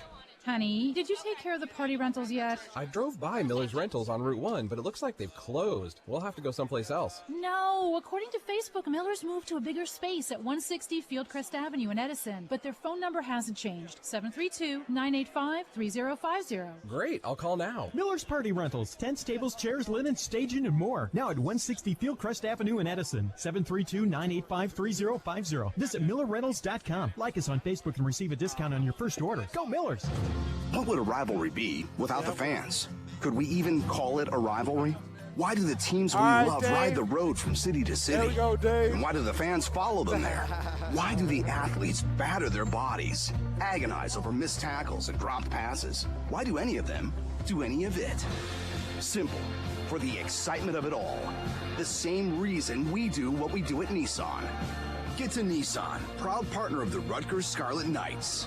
Honey, did you take care of the party rentals yet? I drove by Miller's Rentals on Route 1, but it looks like they've closed. We'll have to go someplace else. No, according to Facebook, Miller's moved to a bigger space at 160 Fieldcrest Avenue in Edison, but their phone number hasn't changed. 732-985-3050. Great, I'll call now. Miller's Party Rentals, tents, tables, chairs, linen, staging, and more. Now at 160 Fieldcrest Avenue in Edison. 732-985-3050. Visit MillerRentals.com. Like us on Facebook and receive a discount on your first order. Go Millers! What would a rivalry be without the fans? Could we even call it a rivalry? Why do the teams we love ride the road from city to city? There we go, Dave. And why do the fans follow them there? Why do the athletes batter their bodies, agonize over missed tackles and dropped passes? Why do any of them do any of it? Simple. For the excitement of it all. The same reason we do what we do at Nissan. Get to Nissan, proud partner of the Rutgers Scarlet Knights.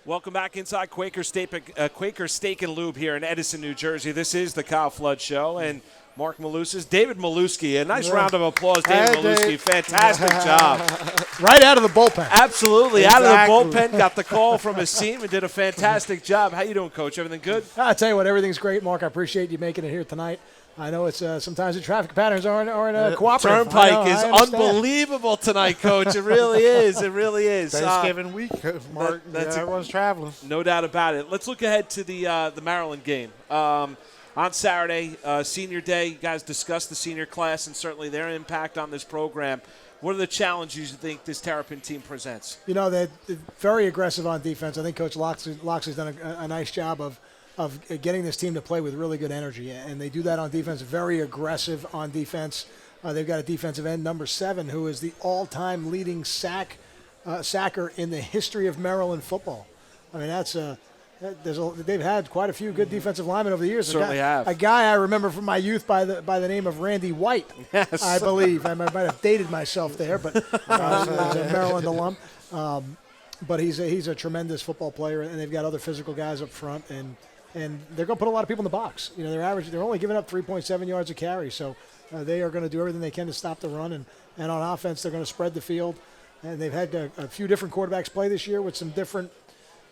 Welcome back inside Quaker Steak and Lube here in Edison, New Jersey. This is the Kyle Flood Show, and Mark Malusis, David Maluski. A nice round of applause, David Maluski. Dave. Fantastic job. Right out of the bullpen. Absolutely, out of the bullpen. Got the call from his team and did a fantastic job. How you doing, Coach? Everything good? I tell you what, everything's great, Mark. I appreciate you making it here tonight. I know it's sometimes the traffic patterns aren't cooperative. Turnpike is unbelievable tonight, Coach. It really is. It really is. Thanksgiving week, Mark. Everyone's traveling. No doubt about it. Let's look ahead to the Maryland game. On Saturday, Senior Day, you guys discussed the senior class and certainly their impact on this program. What are the challenges you think this Terrapin team presents? You know, they're very aggressive on defense. I think Coach Loxley's done a nice job of getting this team to play with really good energy, and they do that on defense, very aggressive on defense. They've got a defensive end, number 7, who is the all-time leading sacker in the history of Maryland football. I mean, they've had quite a few good defensive linemen over the years. Certainly have. A guy I remember from my youth by the name of Randy White, yes. I believe. I might have dated myself there, but he's a Maryland alum. But he's a tremendous football player, and they've got other physical guys up front, and they're going to put a lot of people in the box. You know, they're only giving up 3.7 yards a carry, so they are going to do everything they can to stop the run. And on offense, they're going to spread the field. And they've had a few different quarterbacks play this year with some different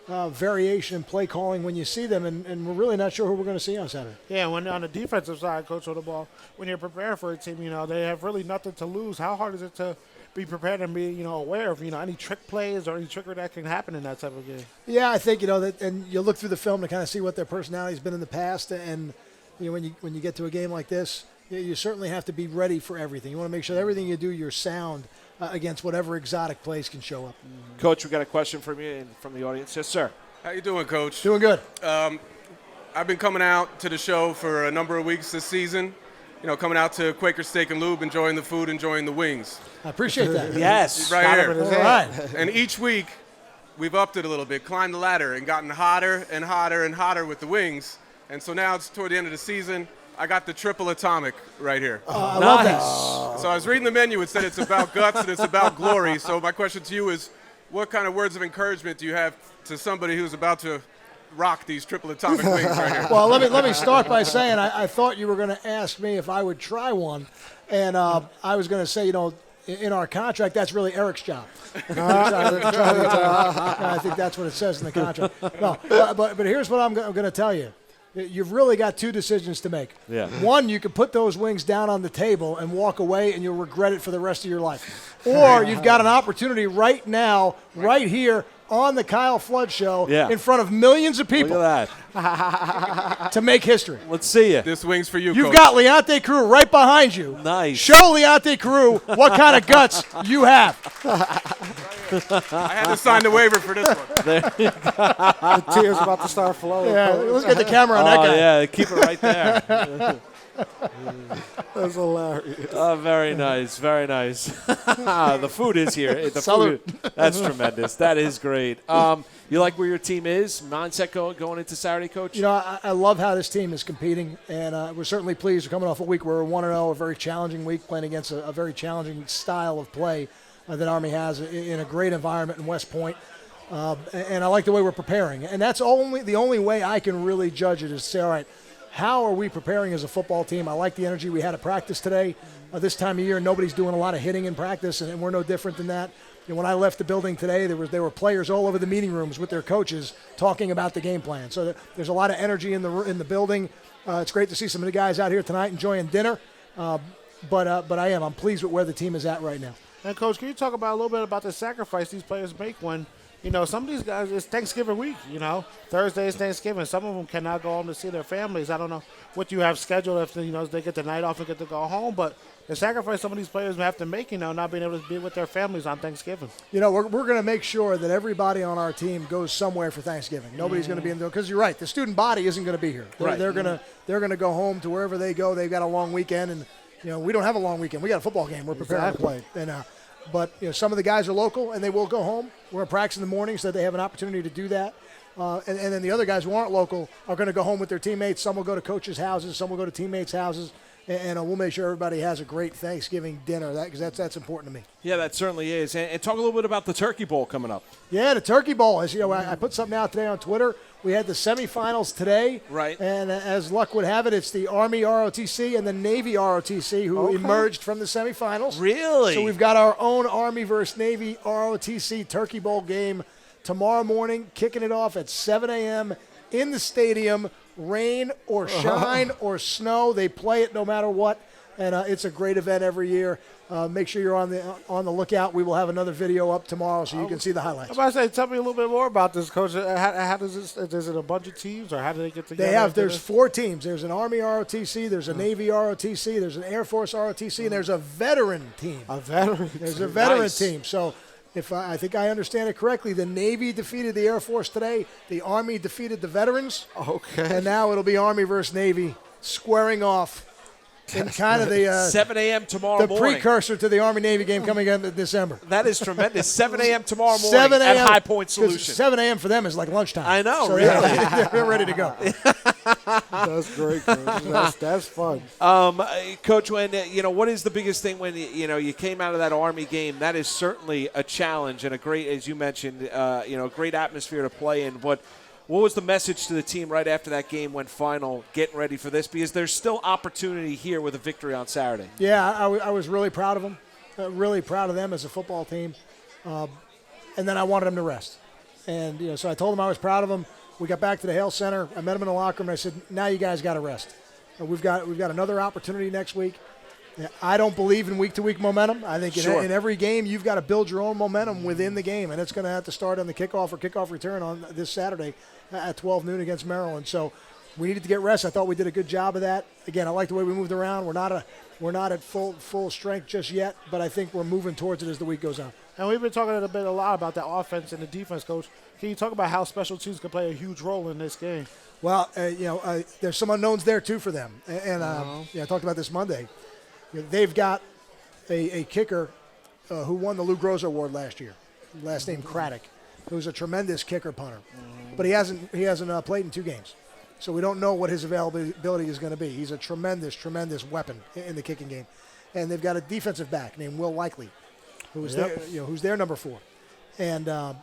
variation in play calling when you see them, and we're really not sure who we're going to see on Saturday. Yeah, when on the defensive side, Coach, of the ball, when you're preparing for a team, they have really nothing to lose. How hard is it to be prepared and be, aware of, any trick plays or any trickery that can happen in that type of game? Yeah, I think, that, and you look through the film to kind of see what their personality's been in the past, and when you get to a game like this, you certainly have to be ready for everything. You want to make sure that everything you do, you're sound against whatever exotic plays can show up. Coach, we got a question from you and from the audience. Yes, sir. How you doing, Coach? Doing good. I've been coming out to the show for a number of weeks this season. Coming out to Quaker Steak and Lube, enjoying the food, enjoying the wings. I appreciate that. Yes. Right here. All right. And each week, we've upped it a little bit, climbed the ladder, and gotten hotter and hotter and hotter with the wings. And so now it's toward the end of the season. I got the triple atomic right here. I love that. So I was reading the menu. It said it's about guts and it's about glory. So my question to you is, what kind of words of encouragement do you have to somebody who's about to rock these triple atomic wings right here? Well, let me start by saying I thought you were going to ask me if I would try one, and I was going to say, in our contract, that's really Eric's job. I think that's what it says in the contract. No, but here's what I'm going to tell you. You've really got 2 decisions to make. Yeah. One, you can put those wings down on the table and walk away, and you'll regret it for the rest of your life. Or you've got an opportunity right now, right here, on the Kyle Flood Show in front of millions of people. Look at that. To make history. Let's see you. This wing's for you, You've Coach. got Leonte Carew right behind you. Nice. Show Leonte Carew what kind of guts you have. I had to sign the waiver for this one. The tears about to start flowing. Yeah, let's get the camera on that guy. Yeah, keep it right there. That's hilarious. Oh, very nice, very nice. The food is here. The Salute. food, that's tremendous. That is great. You like where your team is? Mindset going into Saturday, Coach? I love how this team is competing, and we're certainly pleased. We're coming off a week where we're 1-0, a very challenging week, playing against a very challenging style of play that Army has in a great environment in West Point. And I like the way we're preparing. And that's the only way I can really judge it is to say, all right, how are we preparing as a football team? I like the energy we had at practice today. This time of year, nobody's doing a lot of hitting in practice, and we're no different than that. And when I left the building today, there were players all over the meeting rooms with their coaches talking about the game plan. So there's a lot of energy in the building. It's great to see some of the guys out here tonight enjoying dinner. But I'm pleased with where the team is at right now. And, Coach, can you talk about a little bit about the sacrifice these players make when, some of these guys, it's Thanksgiving week, Thursday is Thanksgiving. Some of them cannot go home to see their families. I don't know what you have scheduled if, they get the night off and get to go home. But the sacrifice some of these players have to make, not being able to be with their families on Thanksgiving. We're going to make sure that everybody on our team goes somewhere for Thanksgiving. Nobody's going to be in there because you're right. The student body isn't going to be here. They're going to go home to wherever they go. They've got a long weekend, and we don't have a long weekend. We got a football game we're preparing to play. And but some of the guys are local and they will go home. We're in practice in the morning so that they have an opportunity to do that. And then the other guys who aren't local are going to go home with their teammates. Some will go to coaches' houses. Some will go to teammates' houses. And we'll make sure everybody has a great Thanksgiving dinner because that's important to me. Yeah, that certainly is. And talk a little bit about the Turkey Bowl coming up. Yeah, the Turkey Bowl. As I put something out today on Twitter. We had the semifinals today. Right. And as luck would have it, it's the Army ROTC and the Navy ROTC who emerged from the semifinals. Really? So we've got our own Army versus Navy ROTC Turkey Bowl game tomorrow morning, kicking it off at 7 a.m. in the stadium. Rain or shine or snow, they play it no matter what, and it's a great event every year. Make sure you're on the lookout. We will have another video up tomorrow so you can see the highlights. I'm about to say, tell me a little bit more about this, Coach. How does this? Is it a bunch of teams, or how do they get together? There's 4 teams. There's an Army ROTC, there's a Navy ROTC, there's an Air Force ROTC, and there's a veteran team. There's a veteran team. So if I think I understand it correctly, the Navy defeated the Air Force today. The Army defeated the veterans. Okay. And now it'll be Army versus Navy squaring off in kind of the 7 a.m. tomorrow morning. The precursor to the Army-Navy game coming in December. That is tremendous. 7 a.m. tomorrow morning 7 at High Point Solution. 7 a.m. for them is like lunchtime. I know, so really. They're ready to go. That's great, Coach. That's fun. Coach, when what is the biggest thing when you came out of that Army game? That is certainly a challenge and a great, as you mentioned, great atmosphere to play in. But what was the message to the team right after that game went final, getting ready for this? Because there's still opportunity here with a victory on Saturday. Yeah, I was really proud of them, really proud of them as a football team. And then I wanted them to rest. And so I told them I was proud of them. We got back to the Hale Center. I met them in the locker room, and I said, now you guys got to rest. We've got another opportunity next week. I don't believe in week-to-week momentum. I think in every game you've got to build your own momentum within the game, and it's going to have to start on the kickoff or kickoff return on this Saturday at 12 noon against Maryland. So we needed to get rest. I thought we did a good job of that. Again, I like the way we moved around. We're not at full strength just yet, but I think we're moving towards it as the week goes on. And we've been talking a lot about the offense and the defense, Coach. Can you talk about how special teams can play a huge role in this game? Well, there's some unknowns there too for them, and I talked about this Monday. They've got a kicker who won the Lou Groza Award last year, last name Craddock, who's a tremendous kicker punter, but he hasn't played in 2 games, so we don't know what his availability is going to be. He's a tremendous weapon in the kicking game, and they've got a defensive back named Will Likely, who's their number 4, and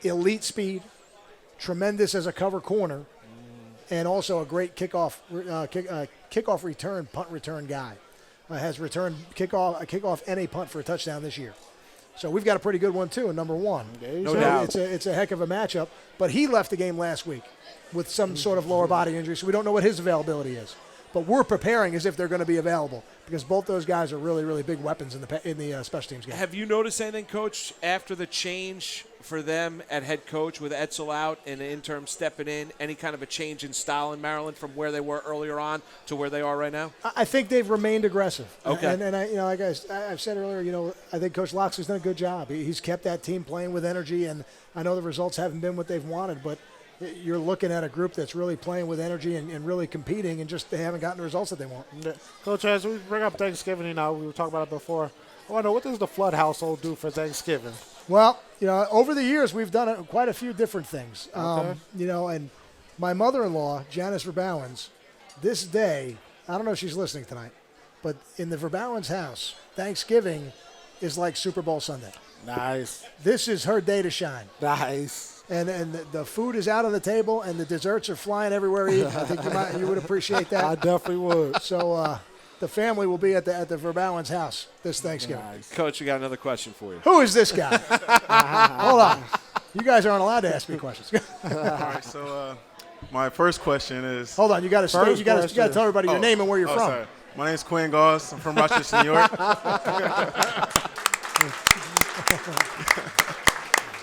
elite speed, tremendous as a cover corner, and also a great kickoff return, punt return guy. Has returned kickoff and a punt for a touchdown this year. So we've got a pretty good one too, in number 1. No doubt. It's a heck of a matchup. But he left the game last week with some sort of lower body injury, so we don't know what his availability is. But we're preparing as if they're going to be available because both those guys are really, really big weapons in the special teams game. Have you noticed anything, Coach, after the change for them at head coach with Edsel out and the interim stepping in, any kind of a change in style in Maryland from where they were earlier on to where they are right now? I think they've remained aggressive. Okay. And I, like I've said earlier, I think Coach Loxley's done a good job. He's kept that team playing with energy, and I know the results haven't been what they've wanted, but you're looking at a group that's really playing with energy and really competing, and just they haven't gotten the results that they want. Coach, as we bring up Thanksgiving, we were talking about it before. I wonder, what does the Flood household do for Thanksgiving? Well, over the years, we've done quite a few different things. Okay. And my mother-in-law, Janice Verbowens, this day, I don't know if she's listening tonight, but in the Verbowens house, Thanksgiving is like Super Bowl Sunday. Nice. This is her day to shine. Nice. And the food is out on the table, and the desserts are flying everywhere. I think you would appreciate that. I definitely would. So the family will be at the Verbauen's house this Thanksgiving. Nice. Coach, we got another question for you. Who is this guy? Hold on. You guys aren't allowed to ask me questions. All right, so my first question is. Hold on, you got to stay. You got to tell everybody your name and where you're from. Sorry. My name's Quinn Goss. I'm from Rutgers, New York.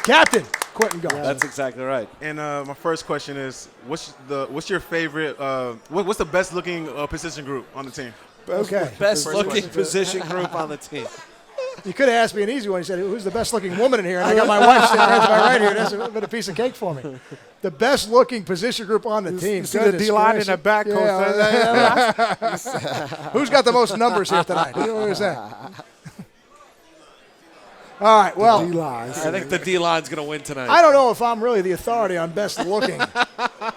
Captain Quentin Goss. That's exactly right. And my first question is, what's your favorite? What's the best looking position group on the team? Okay. Best looking position group on the team. You could have asked me an easy one. You said, who's the best looking woman in here? And I got my wife sitting right to my right here. That's been a piece of cake for me. The best looking position group on the team. You see the D-line in the back. Who's got the most numbers here tonight? Who's that? All right, well. I think the D-line's going to win tonight. I don't know if I'm really the authority on best looking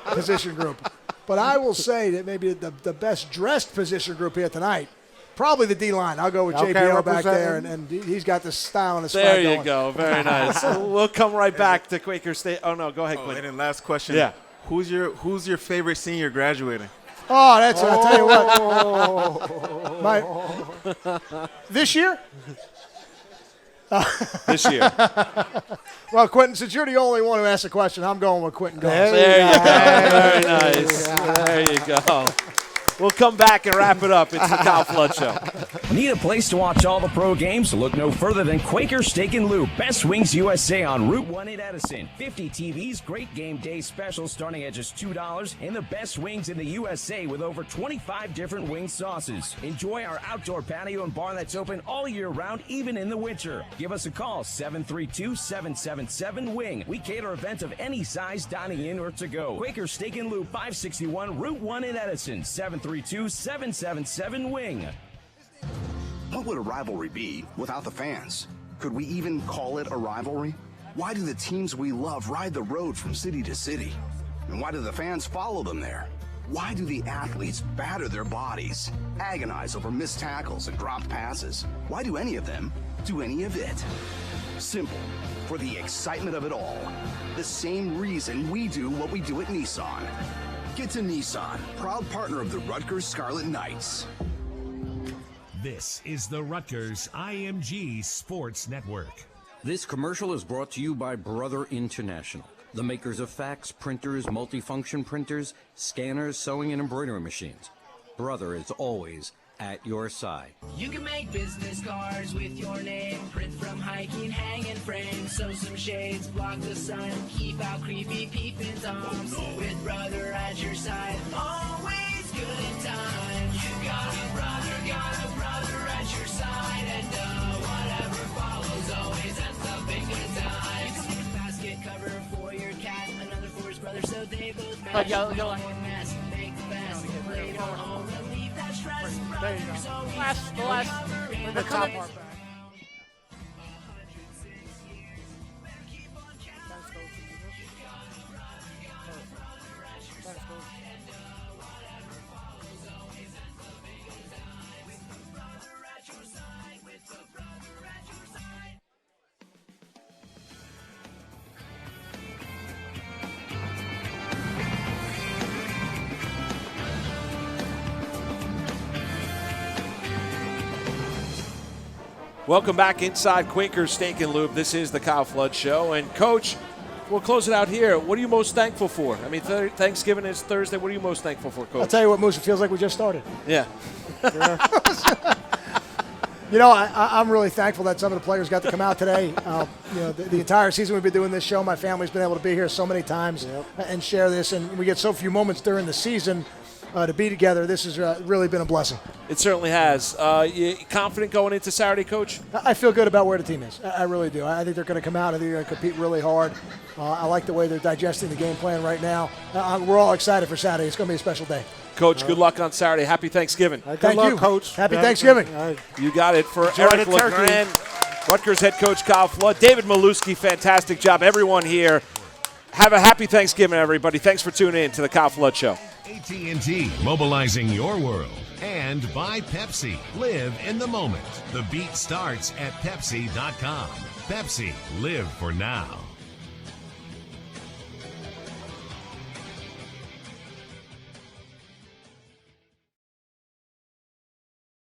position group, but I will say that maybe the best dressed position group here tonight, probably the D-line. I'll go with JPL back there, and he's got the style and the swag There you going. go. Very nice. We'll come right back to Quaker State. Oh, no, go ahead, Quinn. And then last question. Yeah. Who's your favorite senior graduating? Oh, that's I'll tell you what. This year? This year. Well, Quentin, since you're the only one who asked the question, I'm going with Quentin Goss. There you go. Very nice. There you go. We'll come back and wrap it up. It's the Kyle Flood Show. Need a place to watch all the pro games? Look no further than Quaker Steak and Lube, Best Wings USA on Route 1 in Edison. 50 TVs, great game day specials starting at just $2, and the best wings in the USA with over 25 different wing sauces. Enjoy our outdoor patio and bar that's open all year round, even in the winter. Give us a call, 732-777-WING. We cater events of any size, dining in or to go. Quaker Steak and Lube, 561 Route 1 in Edison, 732-777-WING. What would a rivalry be without the fans? Could we even call it a rivalry? Why do the teams we love ride the road from city to city? And why do the fans follow them there? Why do the athletes batter their bodies, agonize over missed tackles and dropped passes? Why do any of them do any of it? Simple. For the excitement of it all. The same reason we do what we do at Nissan. Get to Nissan, proud partner of the Rutgers Scarlet Knights. This is the Rutgers IMG Sports Network. This commercial is brought to you by Brother International, the makers of fax printers, multifunction printers, scanners, sewing and embroidery machines. Brother is always at your side. You can make business cards with your name, print from hiking, hang in frames, sew some shades, block the sun, keep out creepy peeping toms. With Brother at your side, always good times. You got a brother at your side, and whatever follows always ends up in good times. You can make a basket cover for your cat, another for his brother, so they both match. Make the best of later on, relieve that stress. There you go. The last, the top part back. Welcome back inside Quaker Steak and Lube. This is the Kyle Flood Show. And, Coach, we'll close it out here. What are you most thankful for? I mean, Thanksgiving is Thursday. What are you most thankful for, Coach? I'll tell you what, Moose, it feels like we just started. Yeah. You know, I'm really thankful that some of the players got to come out today. You know, the entire season we've been doing this show, my family's been able to be here so many times and share this, and we get so few moments during the season to be together. This has really been a blessing. It certainly has. You confident going into Saturday, Coach? I feel good about where the team is. I really do. I think they're going to come out. I think they're going to compete really hard. I like the way they're digesting the game plan right now. We're all excited for Saturday. It's going to be a special day. Coach, good luck on Saturday. Happy Thanksgiving. Thank you, Coach. Happy Thanksgiving. You got it. For Enjoy Eric the turkey. LeGrand, Rutgers head coach Kyle Flood, David Maluski, fantastic job. Everyone here, have a happy Thanksgiving, everybody. Thanks for tuning in to the Kyle Flood Show. AT&T, mobilizing your world. And by Pepsi. Live in the moment. The beat starts at Pepsi.com. Pepsi, live for now.